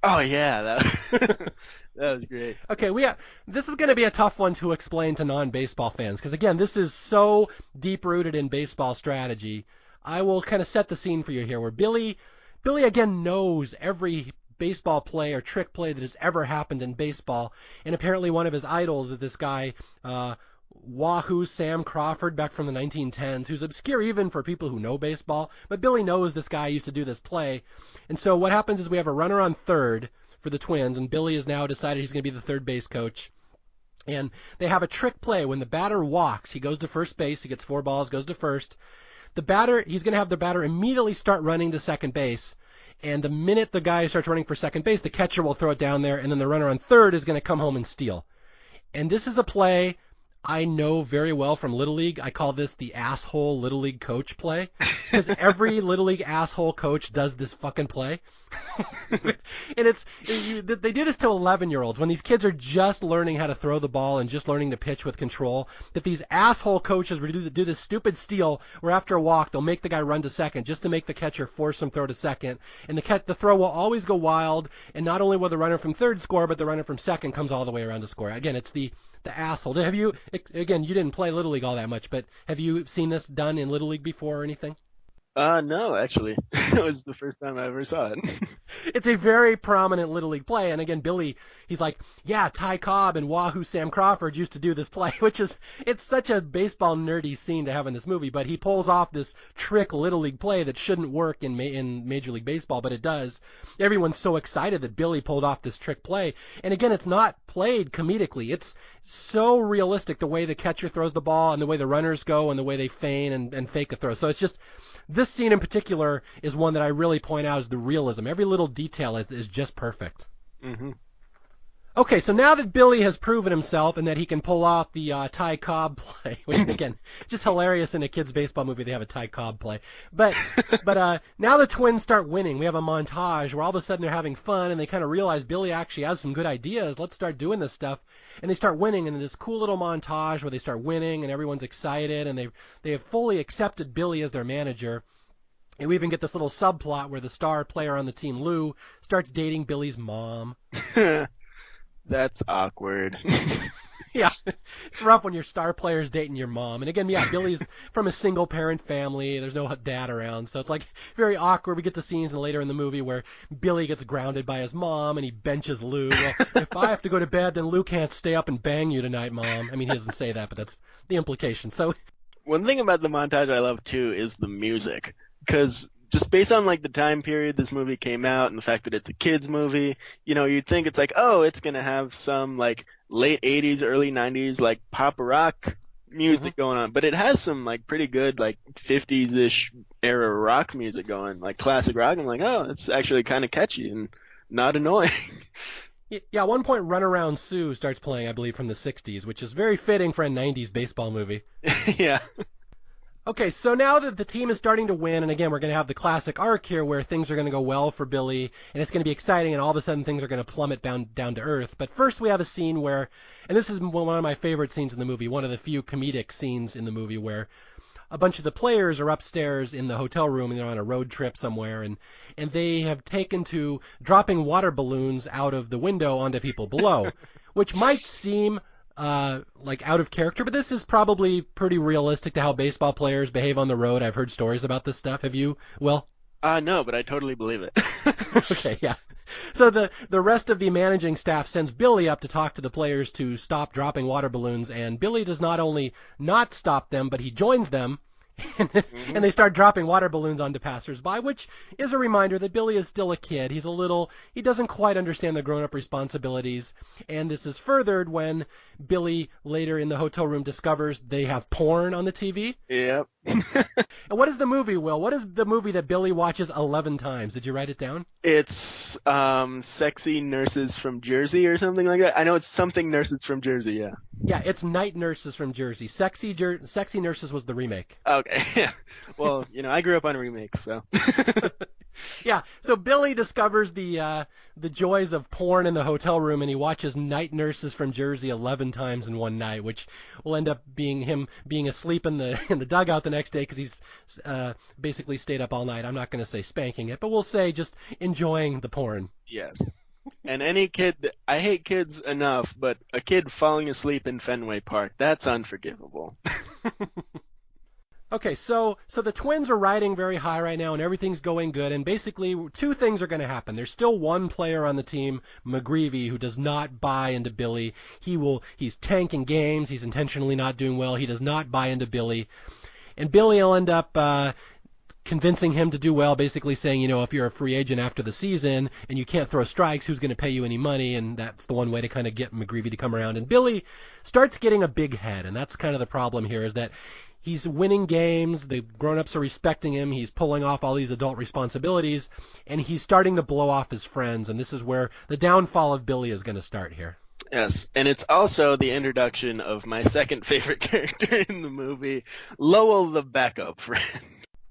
Oh yeah, that was great. Okay, this is going to be a tough one to explain to non-baseball fans, because again, this is so deep-rooted in baseball strategy. I will kind of set the scene for you here, where Billy again knows every baseball play or trick play that has ever happened in baseball, and apparently one of his idols is this guy, Wahoo Sam Crawford, back from the 1910s, who's obscure even for people who know baseball, but Billy knows this guy used to do this play. And so what happens is we have a runner on third for the Twins, and Billy has now decided he's going to be the third base coach. And they have a trick play. When the batter walks, he goes to first base, he gets 4 balls, goes to first. He's going to have the batter immediately start running to second base, and the minute the guy starts running for second base, the catcher will throw it down there, and then the runner on third is going to come home and steal. And this is a play I know very well from Little League. I call this the asshole Little League coach play, because every Little League asshole coach does this fucking play. And they do this to 11-year-olds when these kids are just learning how to throw the ball and just learning to pitch with control, that these asshole coaches will do this stupid steal where after a walk they'll make the guy run to second just to make the catcher force him throw to second, and the throw will always go wild, and not only will the runner from third score, but the runner from second comes all the way around to score. Again, it's the asshole. You didn't play Little League all that much, but have you seen this done in Little League before or anything? No, actually. It was the first time I ever saw it. It's a very prominent Little League play, and again, Billy, he's like, yeah, Ty Cobb and Wahoo Sam Crawford used to do this play, it's such a baseball nerdy scene to have in this movie, but he pulls off this trick Little League play that shouldn't work in Major League Baseball, but it does. Everyone's so excited that Billy pulled off this trick play, and again, it's not played comedically. It's so realistic, the way the catcher throws the ball and the way the runners go and the way they feign and fake a throw. So it's just, this scene in particular is one that I really point out as the realism. Every little detail is just perfect. Mm-hmm. Okay, so now that Billy has proven himself and that he can pull off the Ty Cobb play, which again, just hilarious in a kid's baseball movie they have a Ty Cobb play. But now the Twins start winning. We have a montage where all of a sudden they're having fun and they kind of realize Billy actually has some good ideas. Let's start doing this stuff. And they start winning, and this cool little montage where they start winning and everyone's excited and they have fully accepted Billy as their manager. And we even get this little subplot where the star player on the team, Lou, starts dating Billy's mom. That's awkward. Yeah, it's rough when your star player's dating your mom. And again, yeah, Billy's from a single-parent family. There's no dad around, so it's like very awkward. We get to scenes later in the movie where Billy gets grounded by his mom and he benches Lou. Well, if I have to go to bed, then Lou can't stay up and bang you tonight, Mom. I mean, he doesn't say that, but that's the implication. So One thing about the montage I love too is the music, because just based on like the time period this movie came out and the fact that it's a kids movie, you'd think it's like, oh, it's gonna have some like late 80s, early 90s like pop rock music going on, but it has some like pretty good like 50s-ish era rock music going, like classic rock. I'm like, oh, it's actually kind of catchy and not annoying. yeah, at one point, Runaround Sue starts playing, I believe, from the 60s, which is very fitting for a 90s baseball movie. Yeah. Okay, so now that the team is starting to win, and again, we're going to have the classic arc here where things are going to go well for Billy, and it's going to be exciting, and all of a sudden things are going to plummet down to earth. But first we have a scene where, and this is one of my favorite scenes in the movie, one of the few comedic scenes in the movie where a bunch of the players are upstairs in the hotel room, and they're on a road trip somewhere, and they have taken to dropping water balloons out of the window onto people below, which might seem like out of character, but this is probably pretty realistic to how baseball players behave on the road. I've heard stories about this stuff. Have you, Will? No, but I totally believe it. Okay, yeah. So the rest of the managing staff sends Billy up to talk to the players to stop dropping water balloons, and Billy does not only not stop them, but he joins them. And they start dropping water balloons onto passersby, which is a reminder that Billy is still a kid. He doesn't quite understand the grown-up responsibilities. And this is furthered when Billy later in the hotel room discovers they have porn on the TV. Yep. And what is the movie, Will? What is the movie that Billy watches 11 times? Did you write it down? It's Sexy Nurses from Jersey or something like that. I know it's something Nurses from Jersey, yeah. Yeah, it's Night Nurses from Jersey. Sexy Nurses was the remake. Okay, yeah. Well, I grew up on remakes, so. Yeah, so Billy discovers the joys of porn in the hotel room, and he watches Night Nurses from Jersey 11 times in one night, which will end up being him being asleep in the dugout the next day because he's basically stayed up all night. I'm not going to say spanking it, but we'll say just enjoying the porn. Yes. And any kid, I hate kids enough, but a kid falling asleep in Fenway Park, that's unforgivable. Okay, so the Twins are riding very high right now, and everything's going good. And basically, two things are going to happen. There's still one player on the team, McGreevy, who does not buy into Billy. He's tanking games. He's intentionally not doing well. He does not buy into Billy, and Billy will end up convincing him to do well, basically saying, if you're a free agent after the season and you can't throw strikes, who's going to pay you any money? And that's the one way to kind of get McGreevy to come around. And Billy starts getting a big head, and that's kind of the problem here, is that he's winning games, the grown-ups are respecting him, he's pulling off all these adult responsibilities, and he's starting to blow off his friends, and this is where the downfall of Billy is going to start here. Yes, and it's also the introduction of my second favorite character in the movie, Lowell the backup friend.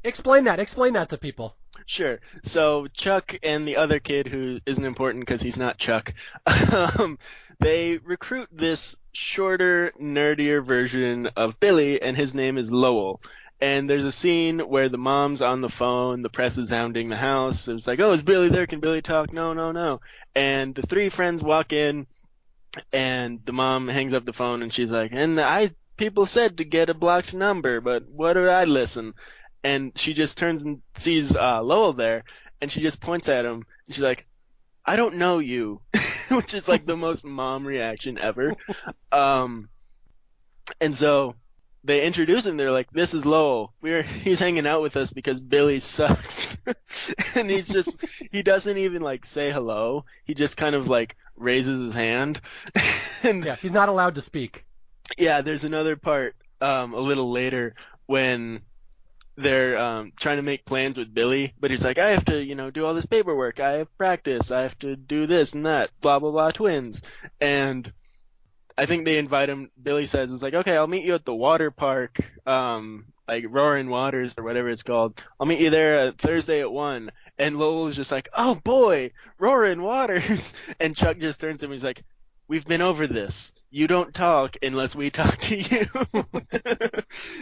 Explain that to people. Sure. So Chuck and the other kid, who isn't important because he's not Chuck, they recruit this shorter, nerdier version of Billy, and his name is Lowell. And there's a scene where the mom's on the phone, the press is hounding the house. It's like, oh, is Billy there? Can Billy talk? No. And the three friends walk in, and the mom hangs up the phone, and she's like, people said to get a blocked number, but what did I listen? And she just turns and sees Lowell there, and she just points at him, and she's like, I don't know you, which is like the most mom reaction ever. And so they introduce him. They're like, this is Lowell. He's hanging out with us because Billy sucks. And he doesn't even like say hello. He just kind of like raises his hand. And yeah, he's not allowed to speak. Yeah, there's another part a little later when they're trying to make plans with Billy, but he's like, I have to, do all this paperwork. I have practice. I have to do this and that. Blah, blah, blah, twins. And I think they invite him. Billy says, it's like, okay, I'll meet you at the water park, like Roaring Waters or whatever it's called. I'll meet you there Thursday at 1. And Lowell is just like, oh boy, Roaring Waters. And Chuck just turns to him and he's like, we've been over this. You don't talk unless we talk to you.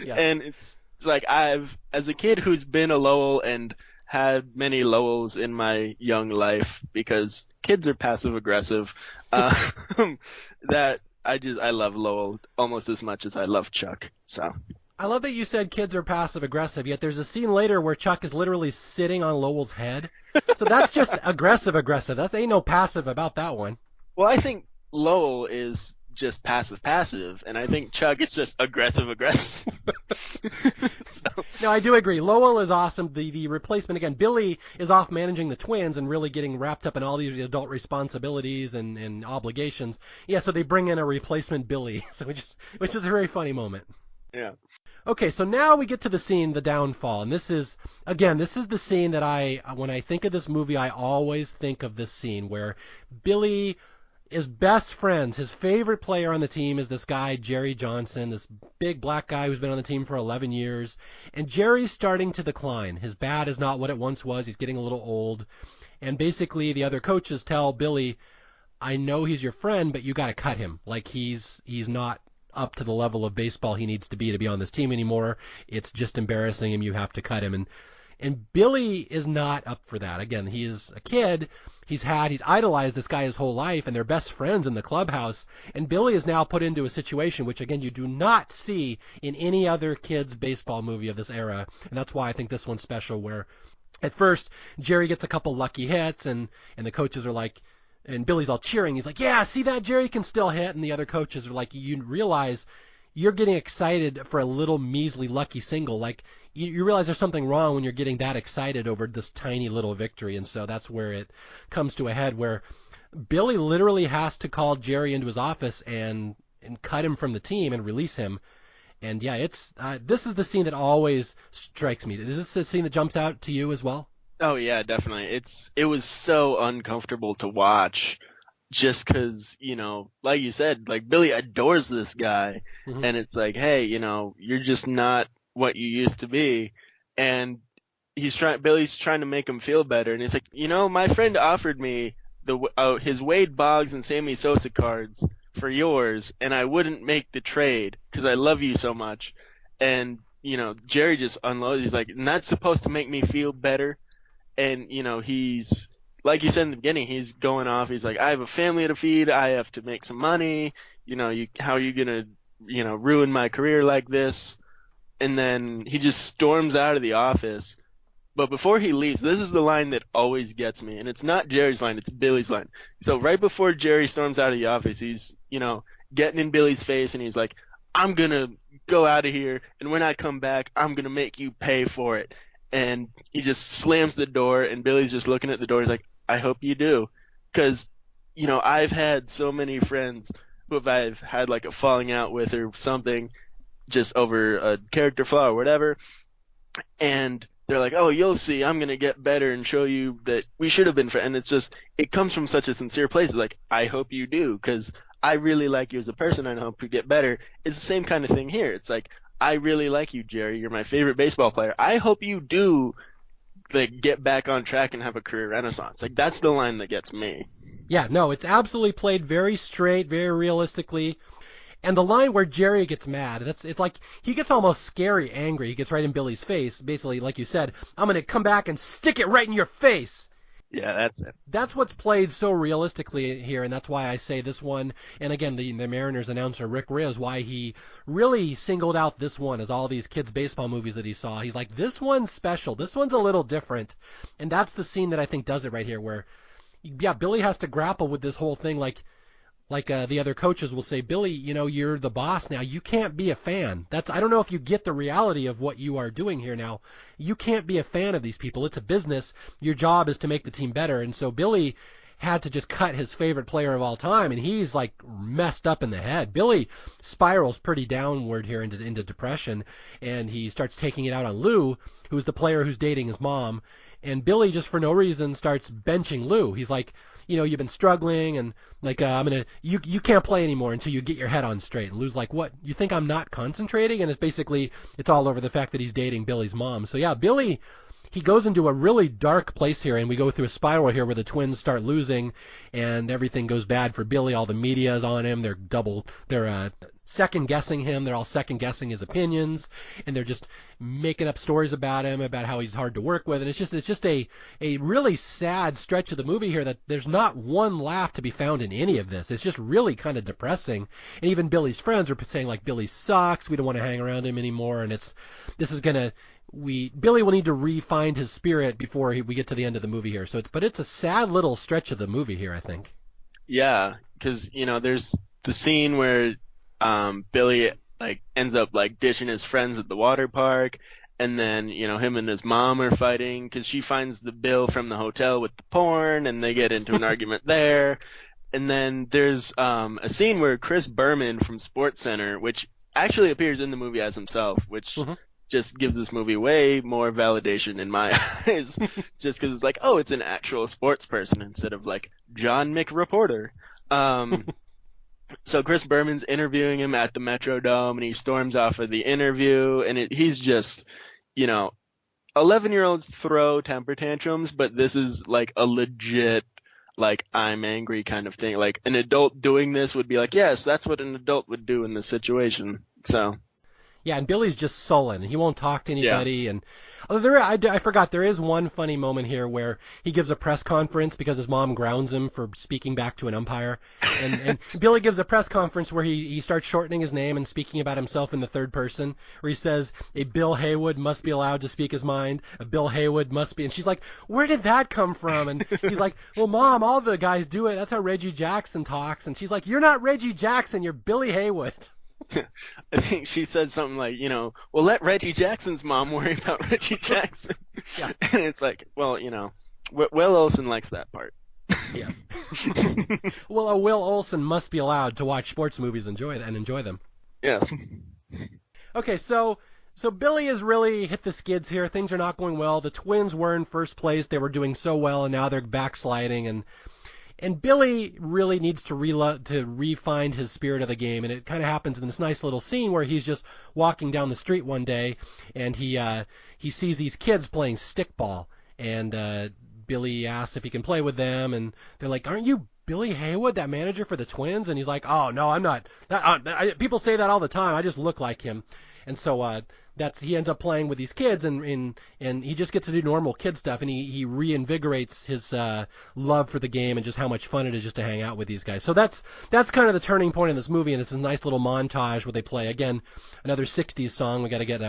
Yeah. And it's It's like as a kid who's been a Lowell and had many Lowells in my young life, because kids are passive aggressive, that I love Lowell almost as much as I love Chuck. So. I love that you said kids are passive aggressive, yet there's a scene later where Chuck is literally sitting on Lowell's head. So that's just aggressive. That ain't no passive about that one. Well, I think Lowell is just passive, and I think Chuck is just aggressive. No, I do agree. Lowell is awesome. The replacement, again, Billy is off managing the twins and really getting wrapped up in all these adult responsibilities and obligations. Yeah, so they bring in a replacement Billy, so which is a very funny moment. Yeah. Okay, so now we get to the scene, the downfall, and this is the scene that when I think of this movie, I always think of this scene where Billy is best friends. His favorite player on the team is this guy, Jerry Johnson, this big black guy who's been on the team for 11 years, and Jerry's starting to decline. His bat is not what it once was. He's getting a little old, and basically the other coaches tell Billy, I know he's your friend, but you got to cut him. Like he's not up to the level of baseball he needs to be on this team anymore. It's just embarrassing him. You have to cut him. And Billy is not up for that. Again, he is a kid. He's idolized this guy his whole life, and they're best friends in the clubhouse. And Billy is now put into a situation which, again, you do not see in any other kids' baseball movie of this era. And that's why I think this one's special, where at first Jerry gets a couple lucky hits, and the coaches are like, and Billy's all cheering. He's like, yeah, see that? Jerry can still hit. And the other coaches are like, you realize you're getting excited for a little measly lucky single. Like, you realize there's something wrong when you're getting that excited over this tiny little victory. And so that's where it comes to a head, where Billy literally has to call Jerry into his office and cut him from the team and release him. And yeah, this is the scene that always strikes me. Is this a scene that jumps out to you as well? Oh yeah, definitely. It was so uncomfortable to watch, just because, like you said, like Billy adores this guy, and it's like, hey, you're just not what you used to be, and Billy's trying to make him feel better, and he's like, my friend offered me his Wade Boggs and Sammy Sosa cards for yours, and I wouldn't make the trade because I love you so much, and Jerry just unloads. He's like, and that's supposed to make me feel better. And, he's, like you said in the beginning, he's going off. He's like, I have a family to feed. I have to make some money. How are you going to, ruin my career like this? And then he just storms out of the office. But before he leaves, this is the line that always gets me. And it's not Jerry's line, it's Billy's line. So right before Jerry storms out of the office, he's, getting in Billy's face, and he's like, I'm going to go out of here. And when I come back, I'm going to make you pay for it. And he just slams the door, and Billy's just looking at the door. He's like, I hope you do. Because, I've had so many friends who I've had like a falling out with or something, just over a character flaw or whatever. And they're like, oh, you'll see, I'm going to get better and show you that we should have been friends. And it's just, it comes from such a sincere place. It's like, I hope you do, because I really like you as a person, and I hope you get better. It's the same kind of thing here. It's like, I really like you, Jerry. You're my favorite baseball player. I hope you do get back on track and have a career renaissance. Like, that's the line that gets me. Yeah, no, it's absolutely played very straight, very realistically. And the line where Jerry gets mad, it's like he gets almost scary angry. He gets right in Billy's face. Basically, like you said, I'm going to come back and stick it right in your face. Yeah, that's it. That's what's played so realistically here, and that's why I say this one, and again, the Mariners announcer, Rick Rios, why he really singled out this one as all these kids' baseball movies that he saw. He's like, this one's special. This one's a little different. And that's the scene that I think does it right here, where, yeah, Billy has to grapple with this whole thing like the other coaches will say, Billy, you're the boss now. You can't be a fan. I don't know if you get the reality of what you are doing here now. You can't be a fan of these people. It's a business. Your job is to make the team better. And so Billy had to just cut his favorite player of all time, and he's like messed up in the head. Billy spirals pretty downward here into depression, and he starts taking it out on Lou, who's the player who's dating his mom. And Billy, just for no reason, starts benching Lou. He's like, you've been struggling, and like, you can't play anymore until you get your head on straight. And Lou's like, what? You think I'm not concentrating? And it's all over the fact that he's dating Billy's mom. So yeah, Billy he goes into a really dark place here, and we go through a spiral here where the Twins start losing, and everything goes bad for Billy. All the media is on him. They're second guessing him. They're all second guessing his opinions, and they're just making up stories about him, about how he's hard to work with. And it's just a really sad stretch of the movie here that there's not one laugh to be found in any of this. It's just really kind of depressing. And even Billy's friends are saying, like, Billy sucks. We don't want to hang around him anymore. And Billy will need to re-find his spirit before we get to the end of the movie here. But it's a sad little stretch of the movie here, I think. Yeah, because there's the scene where Billy ends up dishing his friends at the water park, and then him and his mom are fighting because she finds the bill from the hotel with the porn, and they get into an argument there. And then there's a scene where Chris Berman from SportsCenter, which actually appears in the movie as himself, which just gives this movie way more validation in my eyes, just because it's like, oh, it's an actual sports person instead of John McReporter. So Chris Berman's interviewing him at the Metrodome, and he storms off of the interview, and he's just, 11-year-olds throw temper tantrums, but this is a legit, I'm angry kind of thing. An adult doing this would be yes, that's what an adult would do in this situation. So. Yeah, and Billy's just sullen. He won't talk to anybody. Yeah. And I forgot, there is one funny moment here where he gives a press conference because his mom grounds him for speaking back to an umpire. And Billy gives a press conference where he starts shortening his name and speaking about himself in the third person, where he says, a Bill Haywood must be allowed to speak his mind. A Bill Haywood must be. And she's like, where did that come from? And he's like, well, Mom, all the guys do it. That's how Reggie Jackson talks. And she's like, you're not Reggie Jackson. You're Billy Haywood. I think she said something like, well, let Reggie Jackson's mom worry about Reggie Jackson. Yeah. And it's well, Will Olsen likes that part. Yes. Well, Will Olsen must be allowed to watch sports movies and enjoy them. Yes. Okay, so Billy has really hit the skids here. Things are not going well. The Twins were in first place. They were doing so well, and now they're backsliding, and Billy really needs to re-find his spirit of the game, and it kind of happens in this nice little scene where he's just walking down the street one day, and he sees these kids playing stickball, and Billy asks if he can play with them, and they're like, "Aren't you Billy Haywood, that manager for the Twins?" And he's like, "Oh no, I'm not. People say that all the time. I just look like him." And so he ends up playing with these kids, and he just gets to do normal kid stuff, and he reinvigorates his love for the game and just how much fun it is just to hang out with these guys. So that's kind of the turning point in this movie, and it's a nice little montage where they play, again, another 60s song. We got to get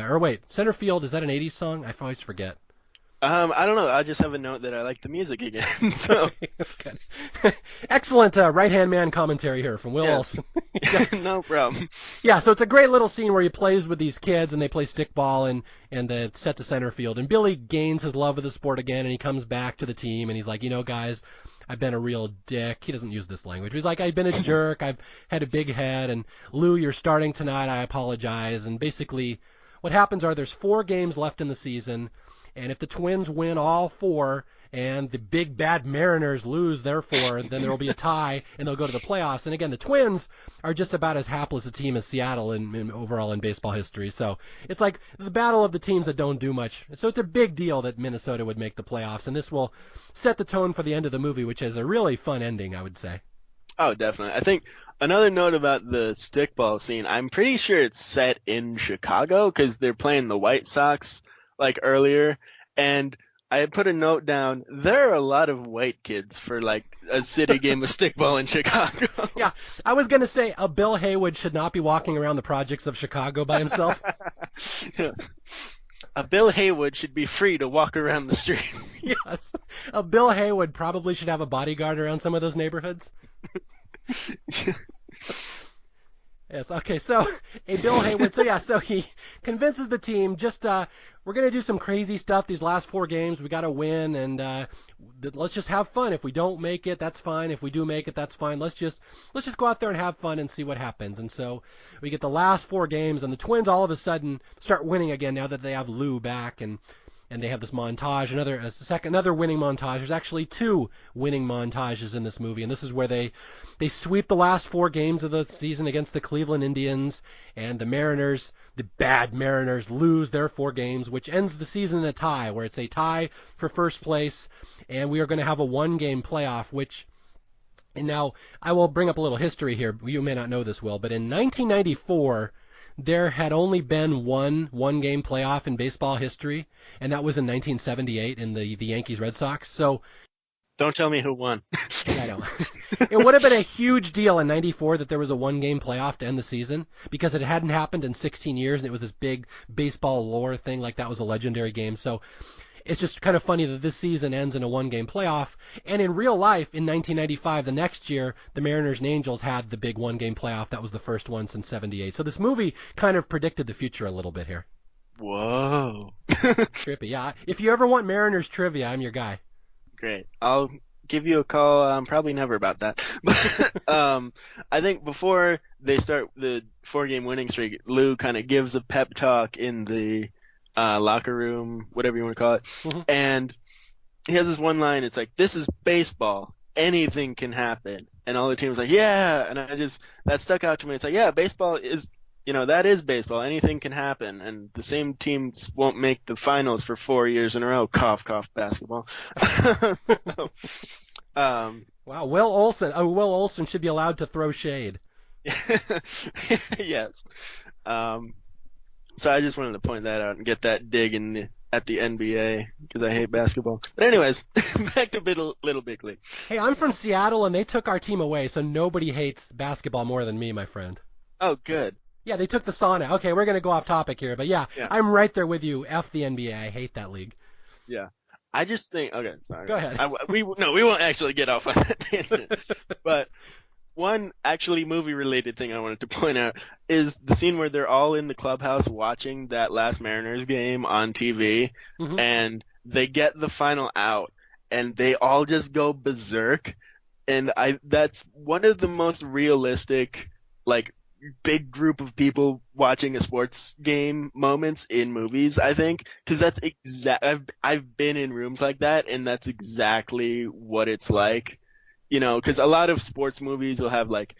Center Field, is that an 80s song? I always forget. I don't know. I just have a note that I like the music again. So that's good. Excellent right-hand man commentary here from Will Olsen. No problem. Yeah, so it's a great little scene where he plays with these kids and they play stickball and set to center field. And Billy gains his love of the sport again, and he comes back to the team and he's like, guys, I've been a real dick. He doesn't use this language. He's like, I've been a jerk. I've had a big head. And Lou, you're starting tonight. I apologize. And basically what happens there's 4 games left in the season. And if the Twins win all 4 and the big bad Mariners lose their 4, then there will be a tie and they'll go to the playoffs. And again, the Twins are just about as hapless a team as Seattle in overall in baseball history. So it's like the battle of the teams that don't do much. So it's a big deal that Minnesota would make the playoffs. And this will set the tone for the end of the movie, which is a really fun ending, I would say. Oh, definitely. I think another note about the stickball scene, I'm pretty sure it's set in Chicago because they're playing the White Sox earlier, and I had put a note down, there are a lot of white kids for a city game of stickball in Chicago. Yeah, I was going to say a Bill Haywood should not be walking around the projects of Chicago by himself. Yeah. A Bill Haywood should be free to walk around the streets. Yes, a Bill Haywood probably should have a bodyguard around some of those neighborhoods. Yes, okay, so a Bill Haywood, so he convinces the team, we're going to do some crazy stuff these last 4 games, we got to win, and let's just have fun. If we don't make it, that's fine. If we do make it, that's fine. Let's just go out there and have fun and see what happens. And so we get the last 4 games, and the Twins all of a sudden start winning again now that they have Lou back, and and they have this montage, another winning montage. There's actually two winning montages in this movie, and this is where they sweep the last four games of the season against the Cleveland Indians, and the Mariners, the bad Mariners, lose their four games, which ends the season in a tie, where it's a tie for first place, and we are going to have a one-game playoff, and now I will bring up a little history here. You may not know this, Will, but in 1994, there had only been one-game playoff in baseball history, and that was in 1978 in the Yankees-Red Sox. So don't tell me who won. I know. It would have been a huge deal in 94 that there was a one-game playoff to end the season, because it hadn't happened in 16 years, and it was this big baseball lore thing, like that was a legendary game. So it's just kind of funny that this season ends in a one-game playoff. And in real life, in 1995, the next year, the Mariners and Angels had the big one-game playoff. That was the first one since '78. So this movie kind of predicted the future a little bit here. Whoa. Trippy, yeah. If you ever want Mariners trivia, I'm your guy. Great. I'll give you a call. Probably never about that. But I think before they start the four-game winning streak, Lou kind of gives a pep talk in the locker room, whatever you want to call it. Mm-hmm. And he has this one line. It's like, "This is baseball. Anything can happen." And all the team was like, "Yeah." And that stuck out to me. It's like, yeah, baseball is, that is baseball. Anything can happen. And the same teams won't make the finals for 4 years in a row. Cough, cough, basketball. Wow. Will Olsen should be allowed to throw shade. Yes. So I just wanted to point that out and get that dig at the NBA, because I hate basketball. But anyways, back to Little Big League. Hey, I'm from Seattle, and they took our team away, so nobody hates basketball more than me, my friend. Oh, good. Yeah, they took the sauna. Okay, we're going to go off topic here, but yeah, I'm right there with you. F the NBA. I hate that league. Yeah. I just think, okay, sorry. Go ahead. We won't actually get off on that tangent. But one actually movie-related thing I wanted to point out is the scene where they're all in the clubhouse watching that last Mariners game on TV, mm-hmm. and they get the final out, and they all just go berserk. And that's one of the most realistic, like, big group of people watching a sports game moments in movies, I think, because that's I've been in rooms like that, and that's exactly what it's like. Because a lot of sports movies will have, like,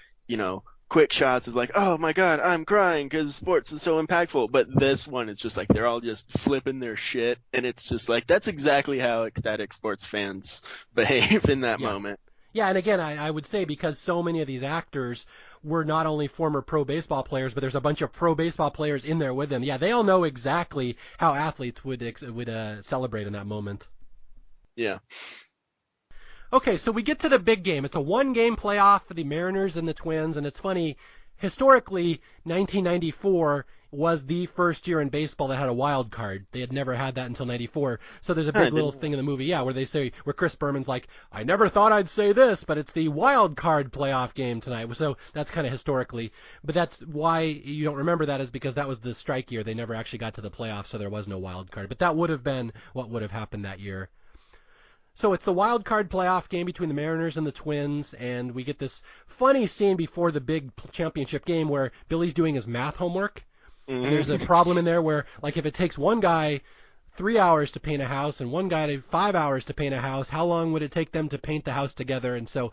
quick shots of like, oh my god, I'm crying because sports is so impactful. But this one is just like, they're all just flipping their shit, and it's just like, that's exactly how ecstatic sports fans behave in that moment. Yeah, and again, I would say, because so many of these actors were not only former pro baseball players, but there's a bunch of pro baseball players in there with them. Yeah, they all know exactly how athletes would celebrate in that moment. Yeah. Okay, so we get to the big game. It's a one-game playoff for the Mariners and the Twins, and it's funny, historically, 1994 was the first year in baseball that had a wild card. They had never had that until 94. So there's a big little thing in the movie, where Chris Berman's like, I never thought I'd say this, but it's the wild card playoff game tonight. So that's kind of historically. But that's why you don't remember that, is because that was the strike year. They never actually got to the playoffs, so there was no wild card. But that would have been what would have happened that year. So it's the wild card playoff game between the Mariners and the Twins, and we get this funny scene before the big championship game where Billy's doing his math homework. Mm-hmm. And there's a problem in there where, like, if it takes one guy 3 hours to paint a house and one guy 5 hours to paint a house, how long would it take them to paint the house together? And so,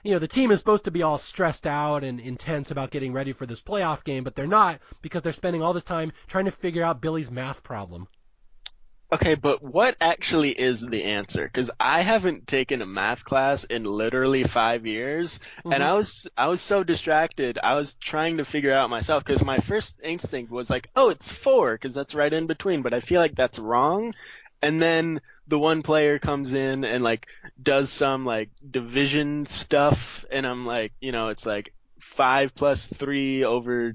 the team is supposed to be all stressed out and intense about getting ready for this playoff game, but they're not, because they're spending all this time trying to figure out Billy's math problem. Okay, but what actually is the answer? Because I haven't taken a math class in literally 5 years, mm-hmm. and I was so distracted. I was trying to figure out myself, because my first instinct was like, oh, it's 4, because that's right in between. But I feel like that's wrong. And then the one player comes in and, like, does some, like, division stuff, and I'm like, it's like 5 plus 3 over,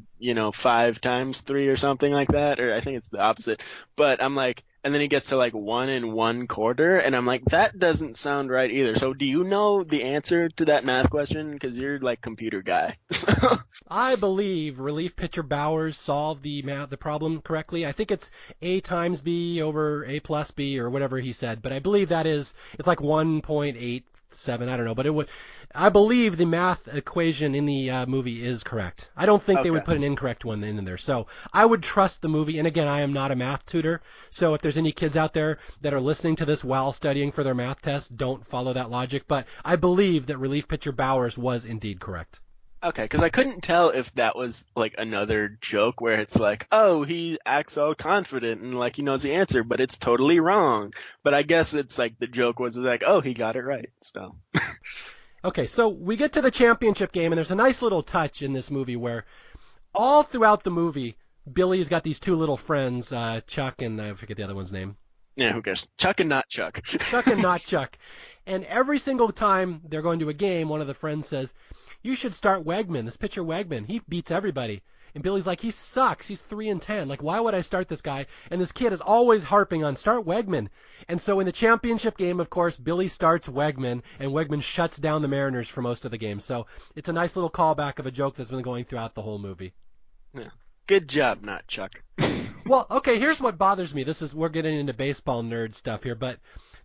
5 times 3 or something like that, or I think it's the opposite. But I'm like, and then he gets to like 1 1/4, and I'm like, that doesn't sound right either. So do you know the answer to that math question? Because you're like computer guy. I believe relief pitcher Bowers solved the problem correctly. I think it's A times B over A plus B or whatever he said, but I believe it's like 1.8 7. I don't know, but I believe the math equation in the movie is correct. I don't think they Okay. would put an incorrect one in there. So I would trust the movie. And again, I am not a math tutor, so if there's any kids out there that are listening to this while studying for their math test, don't follow that logic. But I believe that relief pitcher Bowers was indeed correct. Okay, because I couldn't tell if that was like another joke where it's like, oh, he acts all confident and like he knows the answer, but it's totally wrong. But I guess it's like the joke was like, oh, he got it right. So Okay, so we get to the championship game, and there's a nice little touch in this movie where all throughout the movie, Billy's got these two little friends, Chuck and I forget the other one's name. yeah, who cares? Chuck and not Chuck. Chuck and not Chuck. And every single time they're going to a game, one of the friends says, "You should start Wegman, this pitcher Wegman. He beats everybody." And Billy's like, "He sucks. He's 3-10. Like, why would I start this guy?" And this kid is always harping on start Wegman. And so in the championship game, of course, Billy starts Wegman, and Wegman shuts down the Mariners for most of the game. So it's a nice little callback of a joke that's been going throughout the whole movie. Yeah. Good job, not Chuck. Well, okay, here's what bothers me. We're getting into baseball nerd stuff here, but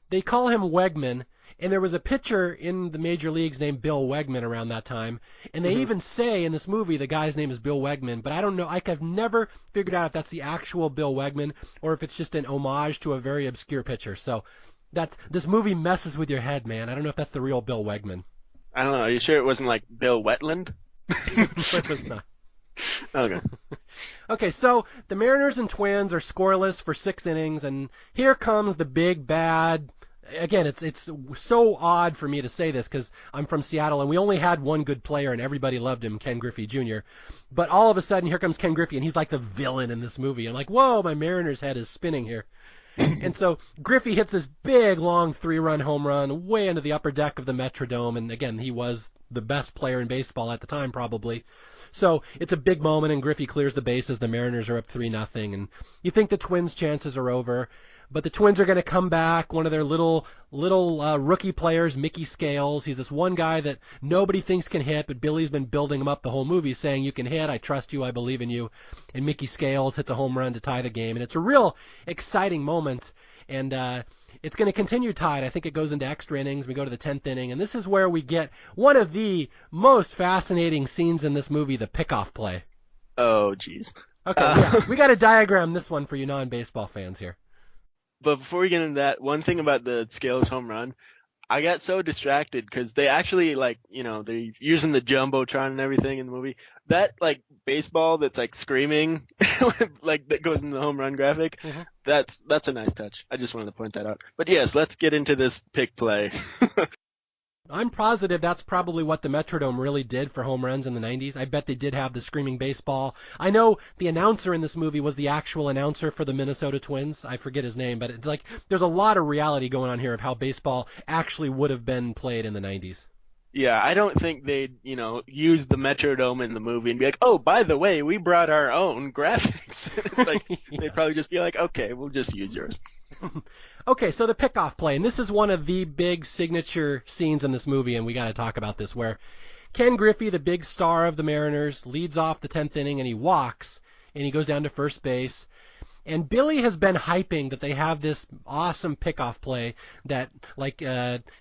they call him Wegman, and there was a pitcher in the major leagues named Bill Wegman around that time, and they even say in this movie the guy's name is Bill Wegman, but I don't know. I've never figured out if that's the actual Bill Wegman or if it's just an homage to a very obscure pitcher. So this movie messes with your head, man. I don't know if that's the real Bill Wegman. I don't know. Are you sure it wasn't like Bill Wetland? It was not. Okay. Okay, so the Mariners and Twins are scoreless for 6 innings, and here comes the big bad. Again, it's so odd for me to say this because I'm from Seattle and we only had one good player and everybody loved him, Ken Griffey Jr. But all of a sudden, here comes Ken Griffey and he's like the villain in this movie. I'm like, whoa, my Mariners head is spinning here. And so Griffey hits this big, long 3-run home run way into the upper deck of the Metrodome. And again, he was the best player in baseball at the time, probably. So it's a big moment, and Griffey clears the bases. The Mariners are up 3-0, and you think the Twins' chances are over. But the Twins are going to come back. One of their little rookie players, Mickey Scales. He's this one guy that nobody thinks can hit, but Billy's been building him up the whole movie, saying, "You can hit. I trust you. I believe in you." And Mickey Scales hits a home run to tie the game, and it's a real exciting moment. And it's going to continue tied. I think it goes into extra innings. We go to the 10th inning, and this is where we get one of the most fascinating scenes in this movie, the pickoff play. Oh, jeez. Okay, yeah. We got to diagram this one for you non-baseball fans here. But before we get into that, one thing about the Scales home run, I got so distracted because they actually they're using the jumbotron and everything in the movie. That baseball that's screaming, like that goes in the home run graphic. Mm-hmm. That's a nice touch. I just wanted to point that out. But yes, let's get into this pick play. I'm positive that's probably what the Metrodome really did for home runs in the 90s. I bet they did have the screaming baseball. I know the announcer in this movie was the actual announcer for the Minnesota Twins. I forget his name, but there's a lot of reality going on here of how baseball actually would have been played in the 90s. Yeah, I don't think they'd, use the Metrodome in the movie and be like, "Oh, by the way, we brought our own graphics." They'd probably just be like, "Okay, we'll just use yours." Okay, so the pickoff play, and this is one of the big signature scenes in this movie, and we got to talk about this, where Ken Griffey, the big star of the Mariners, leads off the 10th inning, and he walks, and he goes down to first base. And Billy has been hyping that they have this awesome pickoff play that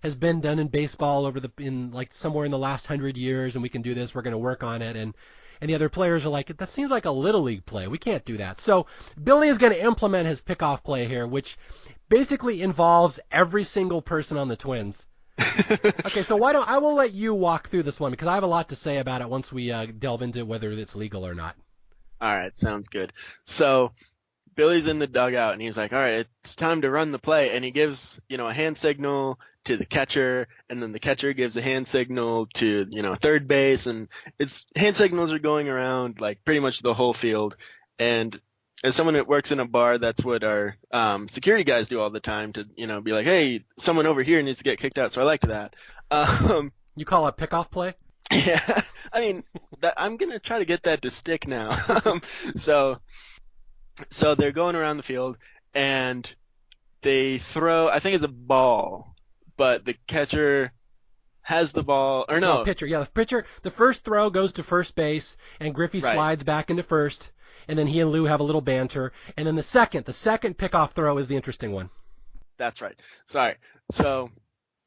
has been done in baseball somewhere in the last 100 years, and we can do this. We're going to work on it. And the other players are like, "That seems like a little league play. We can't do that." So Billy is going to implement his pickoff play here, which basically involves every single person on the Twins. Okay, so I will let you walk through this one because I have a lot to say about it once we delve into whether it's legal or not. All right, sounds good. So Billy's in the dugout and he's like, "All right, it's time to run the play." And he gives, a hand signal to the catcher, and then the catcher gives a hand signal to, third base, and hand signals are going around pretty much the whole field. And as someone that works in a bar, that's what our security guys do all the time to, be like, "Hey, someone over here needs to get kicked out." So I liked that. You call it pickoff play? Yeah, I mean, I'm gonna try to get that to stick now. So they're going around the field, and they throw, I think it's a ball, but the catcher has the ball, or no. Pitcher, yeah, the first throw goes to first base, and Griffey slides back into first, and then he and Lou have a little banter, and then the second pickoff throw is the interesting one. That's right. Sorry. So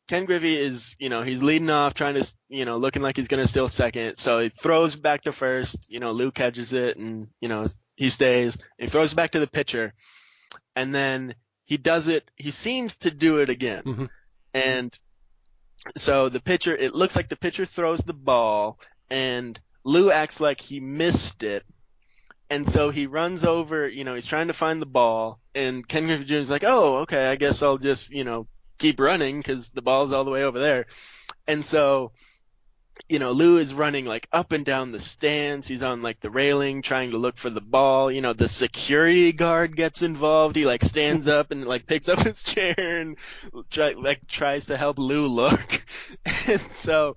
Ken Griffey is, he's leading off, trying to, looking like he's going to steal second. So he throws back to first, Lou catches it and, he stays. And he throws it back to the pitcher. And then he seems to do it again. Mm-hmm. And so it looks like the pitcher throws the ball and Lou acts like he missed it. And so he runs over, he's trying to find the ball, and Ken Griffey Jr. is like, oh, okay, I guess I'll just, keep running because the ball's all the way over there. And so, Lou is running like up and down the stands. He's on like the railing trying to look for the ball. The security guard gets involved. He like stands up and like picks up his chair and tries to help Lou look. And so,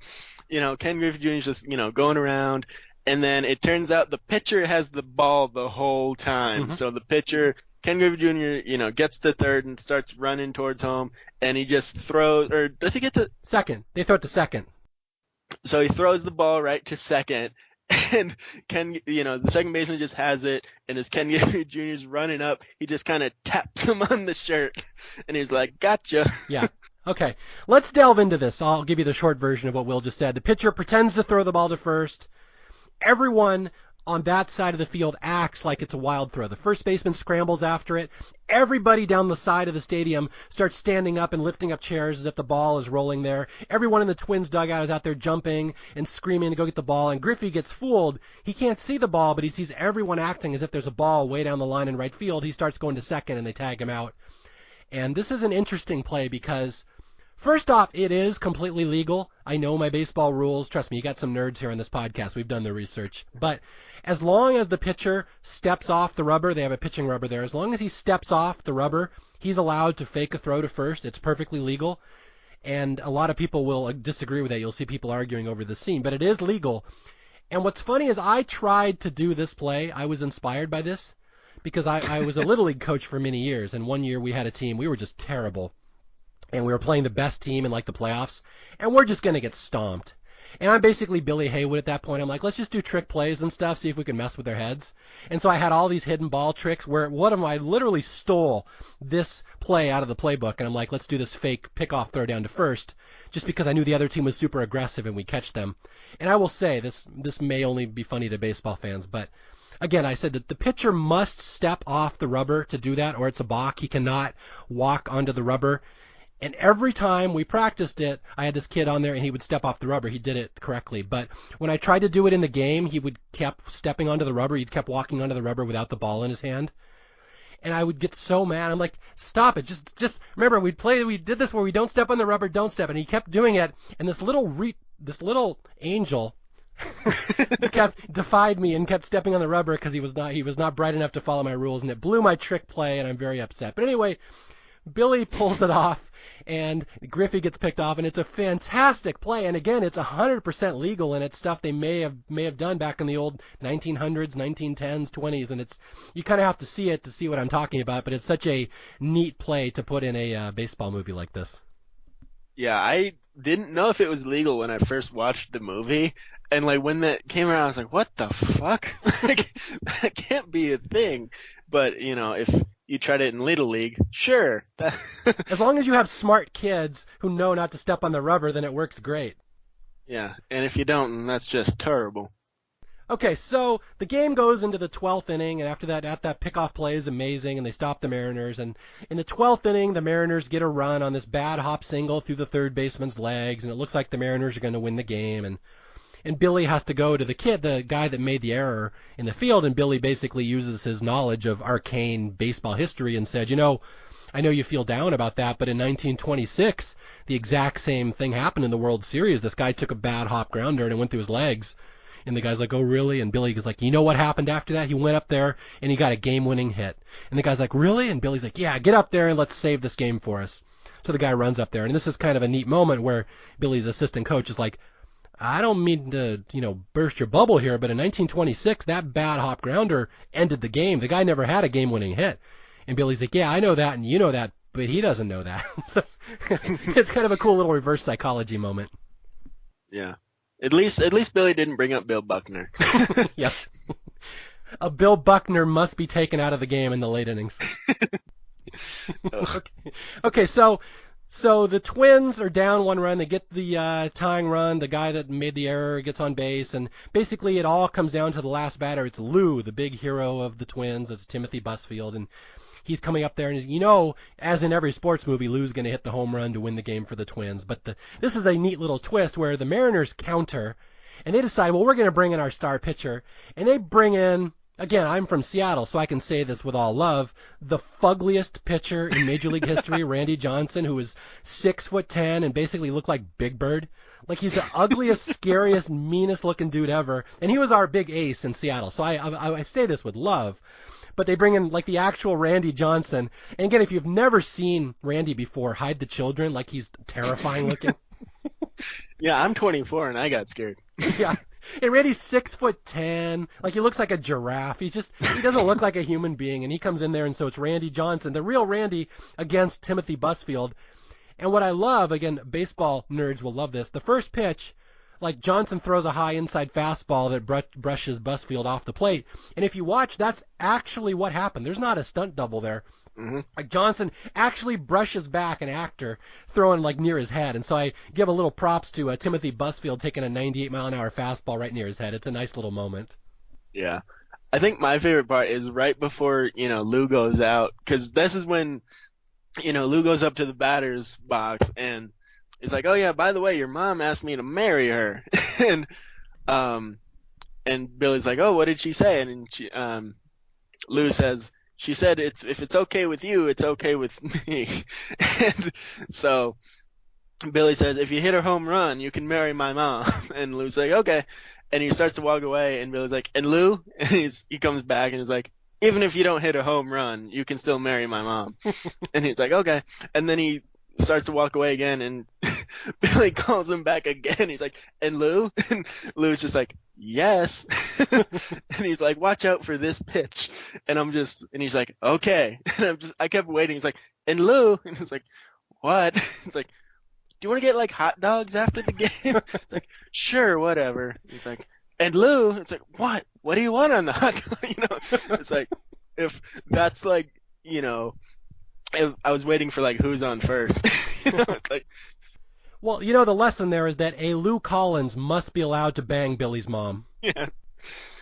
Ken Griffey Jr. is just, going around. And then it turns out the pitcher has the ball the whole time. Mm-hmm. So the pitcher, Ken Griffey Jr., gets to third and starts running towards home, and he just throws, or does he get to second? They throw it to second. So he throws the ball right to second, and the second baseman just has it, and as Ken Griffey Jr. is running up, he just kind of taps him on the shirt, and he's like, gotcha. Yeah. Okay. Let's delve into this. I'll give you the short version of what Will just said. The pitcher pretends to throw the ball to first. Everyone on that side of the field acts like it's a wild throw. The first baseman scrambles after it. Everybody down the side of the stadium starts standing up and lifting up chairs as if the ball is rolling there. Everyone in the Twins dugout is out there jumping and screaming to go get the ball, and Griffey gets fooled. He can't see the ball, but he sees everyone acting as if there's a ball way down the line in right field. He starts going to second, and they tag him out. And this is an interesting play because, first off, it is completely legal. I know my baseball rules. Trust me, you got some nerds here on this podcast. We've done the research. But as long as the pitcher steps off the rubber, they have a pitching rubber there. As long as he steps off the rubber, he's allowed to fake a throw to first. It's perfectly legal. And a lot of people will disagree with that. You'll see people arguing over the scene. But it is legal. And what's funny is I tried to do this play. I was inspired by this because I was a Little League coach for many years. And one year we had a team. We were just terrible. And we were playing the best team in like the playoffs, and we're just going to get stomped. And I'm basically Billy Haywood at that point. I'm like, let's just do trick plays and stuff, see if we can mess with their heads. And so I had all these hidden ball tricks where one of them I literally stole this play out of the playbook, and I'm like, let's do this fake pickoff throw down to first, just because I knew the other team was super aggressive and we catch them. And I will say, this may only be funny to baseball fans, but again, I said that the pitcher must step off the rubber to do that, or it's a balk. He cannot walk onto the rubber. And every time we practiced it, I had this kid on there, and he would step off the rubber. He did it correctly. But when I tried to do it in the game, he would kept stepping onto the rubber. He kept walking onto the rubber without the ball in his hand. And I would get so mad. I'm like, stop it. Just remember, we did this where we don't step on the rubber, don't step. And he kept doing it. And this little angel defied me and kept stepping on the rubber because he was not bright enough to follow my rules. And it blew my trick play, and I'm very upset. But anyway, Billy pulls it off, and Griffey gets picked off, and it's a fantastic play. And again, it's 100% legal, and it's stuff they may have done back in the old 1900s, 1910s, 20s, and you kind of have to see it to see what I'm talking about. But it's such a neat play to put in a baseball movie like this. Yeah, I didn't know if it was legal when I first watched the movie, and like when that came around, I was like, what the fuck? Like, that can't be a thing. But if you tried it in Little League, sure. As long as you have smart kids who know not to step on the rubber, then it works great. Yeah, and if you don't, then that's just terrible. Okay, so the game goes into the 12th inning, and after that pickoff play is amazing, and they stop the Mariners. And in the 12th inning, the Mariners get a run on this bad hop single through the third baseman's legs, and it looks like the Mariners are going to win the game. And Billy has to go to the guy that made the error in the field, and Billy basically uses his knowledge of arcane baseball history and said, I know you feel down about that, but in 1926, the exact same thing happened in the World Series. This guy took a bad hop grounder, and it went through his legs. And the guy's like, oh, really? And Billy goes like, you know what happened after that? He went up there, and he got a game-winning hit. And the guy's like, really? And Billy's like, yeah, get up there, and let's save this game for us. So the guy runs up there, and this is kind of a neat moment where Billy's assistant coach is like, I don't mean to, burst your bubble here, but in 1926, that bad hop grounder ended the game. The guy never had a game-winning hit. And Billy's like, yeah, I know that, and you know that, but he doesn't know that. So it's kind of a cool little reverse psychology moment. Yeah. At least Billy didn't bring up Bill Buckner. Yes. Bill Buckner must be taken out of the game in the late innings. Okay, so So the Twins are down 1 run. They get the tying run. The guy that made the error gets on base, and basically it all comes down to the last batter. It's Lou, the big hero of the Twins. It's Timothy Busfield, and he's coming up there, and as in every sports movie, Lou's going to hit the home run to win the game for the Twins. But this is a neat little twist where the Mariners counter, and they decide, well, we're going to bring in our star pitcher, and they bring in. Again, I'm from Seattle, so I can say this with all love. The fuggliest pitcher in Major League history, Randy Johnson, who is 6'10" and basically looked like Big Bird. Like he's the ugliest, scariest, meanest looking dude ever. And he was our big ace in Seattle. So I say this with love. But they bring in like the actual Randy Johnson. And again, if you've never seen Randy before, hide the children. Like he's terrifying looking. Yeah, I'm 24 and I got scared. Yeah. And Randy's 6'10", like he looks like a giraffe. He doesn't look like a human being, and he comes in there, and so it's Randy Johnson, the real Randy, against Timothy Busfield. And what I love, again, baseball nerds will love this. The first pitch, like Johnson throws a high inside fastball that brushes Busfield off the plate, and if you watch, that's actually what happened. There's not a stunt double there. Mm-hmm. Like Johnson actually brushes back an actor throwing like near his head, and so I give a little props to Timothy Busfield taking a 98-mile-an-hour fastball right near his head. It's a nice little moment. Yeah. I think my favorite part is right before, Lou goes out, because this is when, Lou goes up to the batter's box and he's like, oh yeah, by the way, your mom asked me to marry her. and Billy's like, oh, what did she say? And Lou says, she said, if it's okay with you, it's okay with me. And so Billy says, if you hit a home run, you can marry my mom. And Lou's like, okay. And he starts to walk away, and Billy's like, and Lou? And he comes back and he's like, even if you don't hit a home run, you can still marry my mom. And he's like, okay. And then he starts to walk away again, and Billy calls him back again. He's like, and Lou? And Lou's just like, yes. And he's like, watch out for this pitch. And he's like, okay. And I kept waiting. He's like, and Lou? And he's like, what? It's like, do you want to get like hot dogs after the game? It's like, sure, whatever. He's like, and Lou? It's like, what? What do you want on the hot dog? It's like, if that's like, if I was waiting for like who's on first. Like, well, the lesson there is that a Lou Collins must be allowed to bang Billy's mom. yes.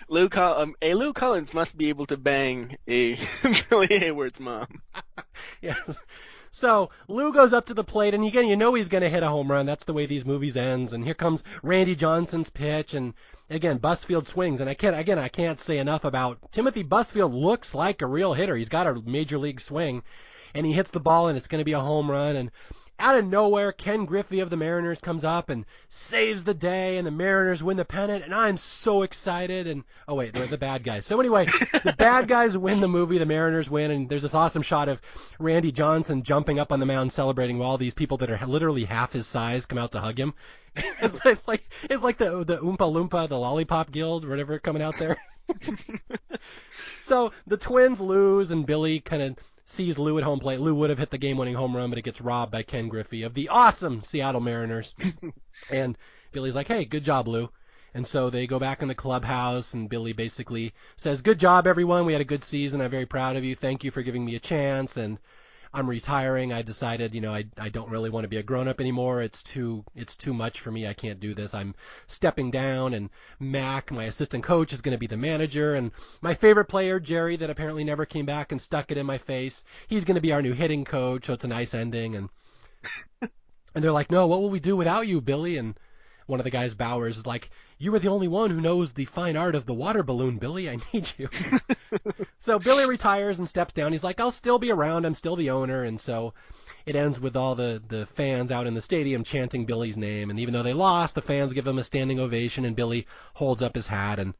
Lou Collins must be able to bang a Billy Hayward's mom. Yes. So Lou goes up to the plate, and again, he's going to hit a home run. That's the way these movies ends. And here comes Randy Johnson's pitch, and again, Busfield swings. And I can't say enough about Timothy Busfield. Looks like a real hitter. He's got a major league swing, and he hits the ball, and it's going to be a home run. And out of nowhere, Ken Griffey of the Mariners comes up and saves the day, and the Mariners win the pennant, and I'm so excited. And oh wait, they're the bad guys. So anyway, the bad guys win the movie, the Mariners win, and there's this awesome shot of Randy Johnson jumping up on the mound celebrating while all these people that are literally half his size come out to hug him. It's like the Oompa Loompa, the Lollipop Guild, or whatever, coming out there. So the Twins lose, and Billy kind of sees Lou at home plate. Lou would have hit the game-winning home run, but it gets robbed by Ken Griffey of the awesome Seattle Mariners. And Billy's like, hey, good job, Lou. And so they go back in the clubhouse, and Billy basically says, good job, everyone. We had a good season. I'm very proud of you. Thank you for giving me a chance. And I'm retiring. I decided, I don't really want to be a grown-up anymore. It's too much for me. I can't do this. I'm stepping down, and Mac, my assistant coach, is going to be the manager, and my favorite player, Jerry, that apparently never came back and stuck it in my face, he's going to be our new hitting coach, so it's a nice ending. And they're like, no, what will we do without you, Billy? And one of the guys, Bowers, is like, you were the only one who knows the fine art of the water balloon, Billy. I need you. So Billy retires and steps down. He's like, I'll still be around. I'm still the owner. And so it ends with all the fans out in the stadium chanting Billy's name. And even though they lost, the fans give him a standing ovation, and Billy holds up his hat. And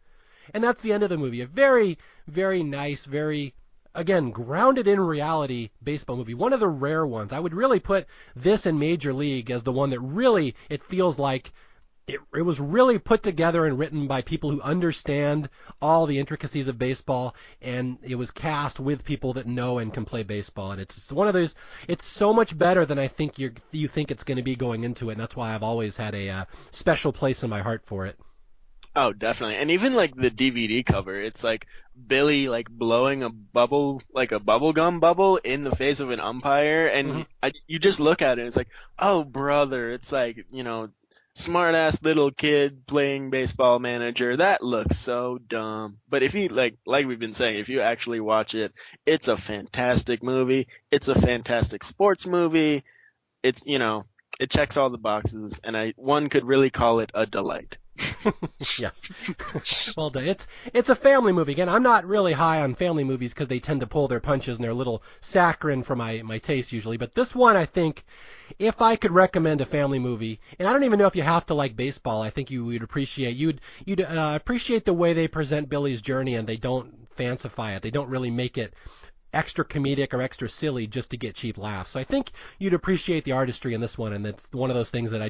that's the end of the movie. A very, very nice, very, again, grounded in reality baseball movie. One of the rare ones. I would really put this in Major League as the one that really, it feels like, it was really put together and written by people who understand all the intricacies of baseball, and it was cast with people that know and can play baseball. And it's one of those, it's so much better than I think you think it's going to be going into it, and that's why I've always had a special place in my heart for it. Oh, definitely. And even like the DVD cover, it's like Billy like blowing a bubble, like a bubble gum bubble in the face of an umpire. Hmm. And you just look at it and it's like, oh, brother, it's like, smart ass little kid playing baseball manager. That looks so dumb. But if you like we've been saying, if you actually watch it, it's a fantastic movie. It's a fantastic sports movie. It's, it checks all the boxes and one could really call it a delight. Yes. Well done. It's a family movie. Again, I'm not really high on family movies because they tend to pull their punches and they're a little saccharine for my taste usually. But this one, I think, if I could recommend a family movie, and I don't even know if you have to like baseball, I think you would appreciate you'd appreciate the way they present Billy's journey and they don't fancify it. They don't really make it extra comedic or extra silly just to get cheap laughs. So I think you'd appreciate the artistry in this one, and it's one of those things that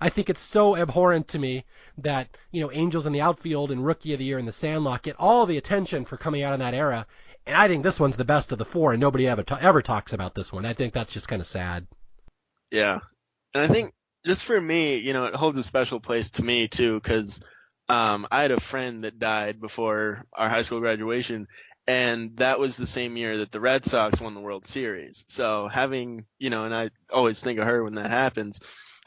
I think it's so abhorrent to me that, Angels in the Outfield and Rookie of the Year and The Sandlot get all the attention for coming out in that era, and I think this one's the best of the four, and nobody ever talks about this one. I think that's just kind of sad. Yeah. And I think just for me, it holds a special place to me too, because I had a friend that died before our high school graduation, and that was the same year that the Red Sox won the World Series. So having, and I always think of her when that happens.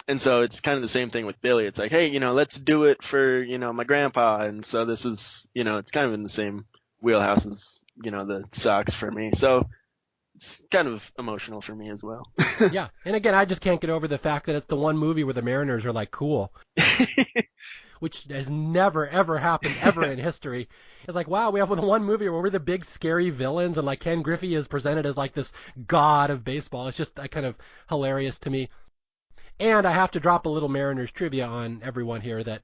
And so it's kind of the same thing with Billy. It's like, hey, let's do it for, my grandpa. And so this is, it's kind of in the same wheelhouse as, the Sox for me. So it's kind of emotional for me as well. Yeah, and again, I just can't get over the fact that it's the one movie where the Mariners are like cool. Which has never, ever happened ever in history. It's like, wow, we have the one movie where we're the big scary villains, and like Ken Griffey is presented as like this god of baseball. It's just kind of hilarious to me. And I have to drop a little Mariners trivia on everyone here that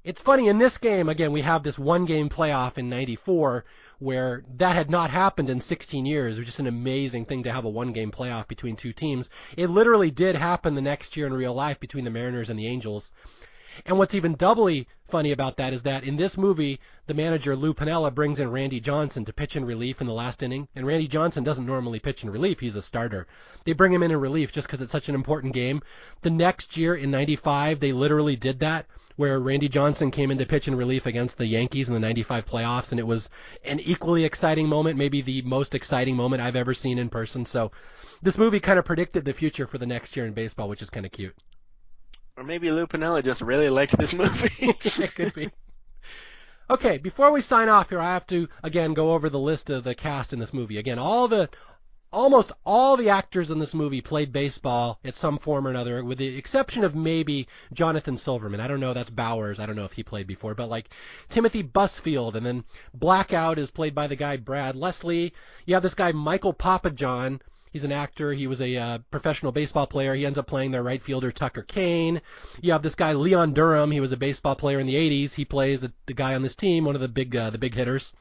it's funny, in this game, again, we have this one-game playoff in '94 where that had not happened in 16 years. It was just an amazing thing to have a one-game playoff between two teams. It literally did happen the next year in real life between the Mariners and the Angels. And what's even doubly funny about that is that in this movie, the manager Lou Piniella brings in Randy Johnson to pitch in relief in the last inning. And Randy Johnson doesn't normally pitch in relief. He's a starter. They bring him in relief just because it's such an important game. The next year in '95, they literally did that, where Randy Johnson came in to pitch in relief against the Yankees in the '95 playoffs. And it was an equally exciting moment, maybe the most exciting moment I've ever seen in person. So this movie kind of predicted the future for the next year in baseball, which is kind of cute. Or maybe Lou Piniella just really liked this movie. It could be. Okay, before we sign off here, I have to, again, go over the list of the cast in this movie. Again, almost all the actors in this movie played baseball at some form or another, with the exception of maybe Jonathan Silverman. I don't know, that's Bowers. I don't know if he played before, but like Timothy Busfield, and then Blackout is played by the guy Brad Leslie. You have this guy Michael Papajohn. He's an actor. He was a professional baseball player. He ends up playing their right fielder, Tucker Kane. You have this guy, Leon Durham. He was a baseball player in the 80s. He plays the guy on this team, one of the big hitters.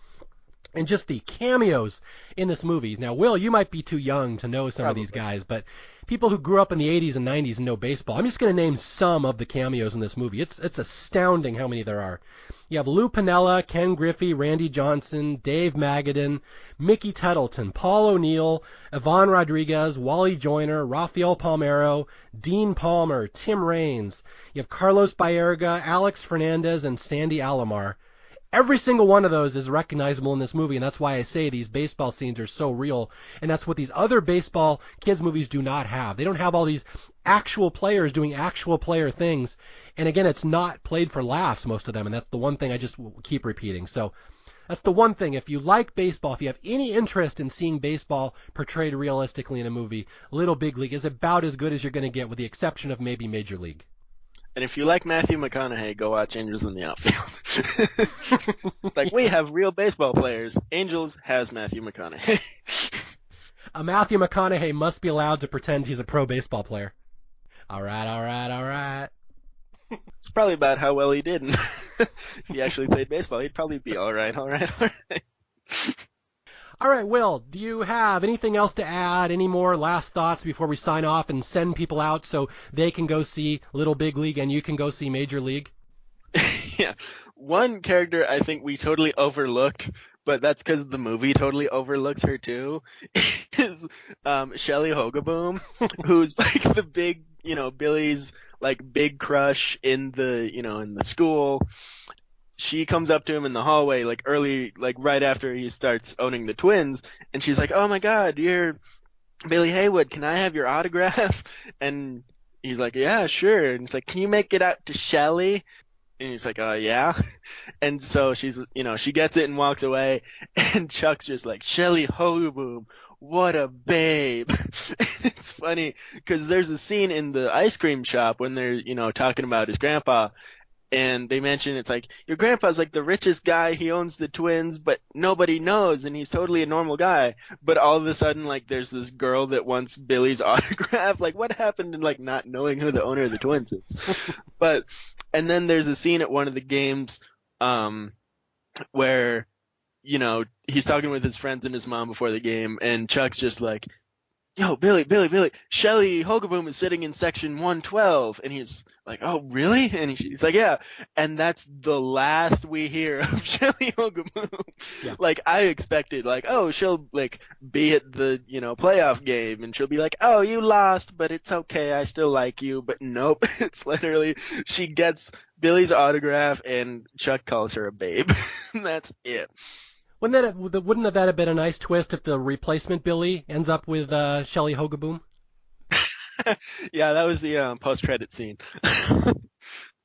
And just the cameos in this movie. Now, Will, you might be too young to know some Probably. of these guys, but people who grew up in the 80s and 90s and know baseball, I'm just going to name some of the cameos in this movie. It's astounding how many there are. You have Lou Piniella, Ken Griffey, Randy Johnson, Dave Magadan, Mickey Tettleton, Paul O'Neill, Yvonne Rodriguez, Wally Joyner, Rafael Palmeiro, Dean Palmer, Tim Raines. You have Carlos Baerga, Alex Fernandez, and Sandy Alomar. Every single one of those is recognizable in this movie, and that's why I say these baseball scenes are so real, and that's what these other baseball kids movies do not have. They don't have all these actual players doing actual player things, and again, it's not played for laughs, most of them, and that's the one thing I just keep repeating. So that's the one thing. If you like baseball, if you have any interest in seeing baseball portrayed realistically in a movie, Little Big League is about as good as you're going to get, with the exception of maybe Major League. And if you like Matthew McConaughey, go watch Angels in the Outfield. Like, we have real baseball players. Angels has Matthew McConaughey. Matthew McConaughey must be allowed to pretend he's a pro baseball player. All right. It's probably about how well he did. If he actually played baseball, he'd probably be all right. All right, Will, do you have anything else to add? Any more last thoughts before we sign off and send people out so they can go see Little Big League and you can go see Major League? Yeah. One character I think we totally overlooked, but that's because the movie totally overlooks her too, is Shelley Hogaboom, who's like the big, Billy's like big crush in the school. she comes up to him in the hallway, like early, like right after he starts owning the twins, and she's like, "Oh my God, you're Billy Haywood. Can I have your autograph?" And he's like, "Yeah, sure." And it's like, "Can you make it out to Shelley?" And he's like, yeah." And so she gets it and walks away. And Chuck's just like, "Shelley Hogaboom, what a babe." And it's funny because there's a scene in the ice cream shop when they're, talking about his grandpa. And they mention it's like, your grandpa's like the richest guy. He owns the twins, but nobody knows, and he's totally a normal guy. But all of a sudden, like, there's this girl that wants Billy's autograph. Like, what happened in like not knowing who the owner of the twins is? But and then there's a scene at one of the games, where he's talking with his friends and his mom before the game, and Chuck's just like, "Yo, Billy, Shelley Hogaboom is sitting in section 112." And he's like, "Oh, really?" And he's like, "Yeah." And that's the last we hear of Shelley Hogaboom. Yeah. Like, I expected, like, oh, she'll, like, be at the, playoff game, and she'll be like, "Oh, you lost, but it's okay, I still like you." But nope, it's literally, she gets Billy's autograph, and Chuck calls her a babe. And that's it. Wouldn't that have been a nice twist if the replacement Billy ends up with Shelley Hogaboom? Yeah, that was the post-credit scene.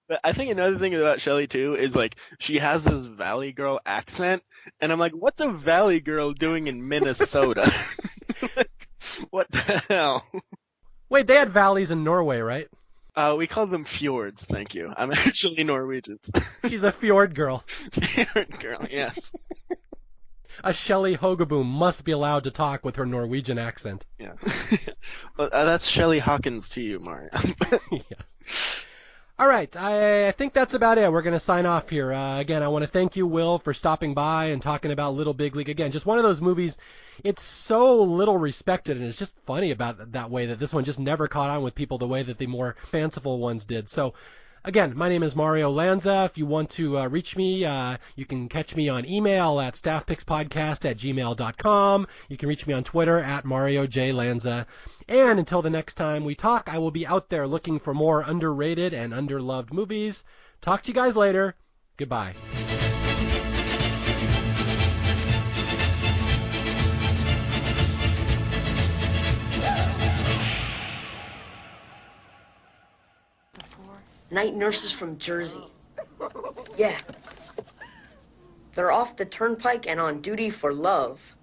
But I think another thing about Shelley too is like she has this Valley Girl accent, and I'm like, what's a Valley Girl doing in Minnesota? Like, what the hell? Wait, they had valleys in Norway, right? We call them fjords. Thank you. I'm actually Norwegian. She's a fjord girl. Fjord girl, yes. A Shelley Hogaboom must be allowed to talk with her Norwegian accent. Yeah. Well, that's Shelley Hawkins to you, Mario. Yeah. All right, I think that's about it. We're going to sign off here. Again, I want to thank you, Will, for stopping by and talking about Little Big League. Again, just one of those movies, it's so little respected, and it's just funny about it that way that this one just never caught on with people the way that the more fanciful ones did. So, again, my name is Mario Lanza. If you want to reach me, you can catch me on email at staffpixpodcast@gmail.com. You can reach me on Twitter at Mario J. Lanza. And until the next time we talk, I will be out there looking for more underrated and underloved movies. Talk to you guys later. Goodbye. Night nurses from Jersey. Yeah. They're off the turnpike and on duty for love.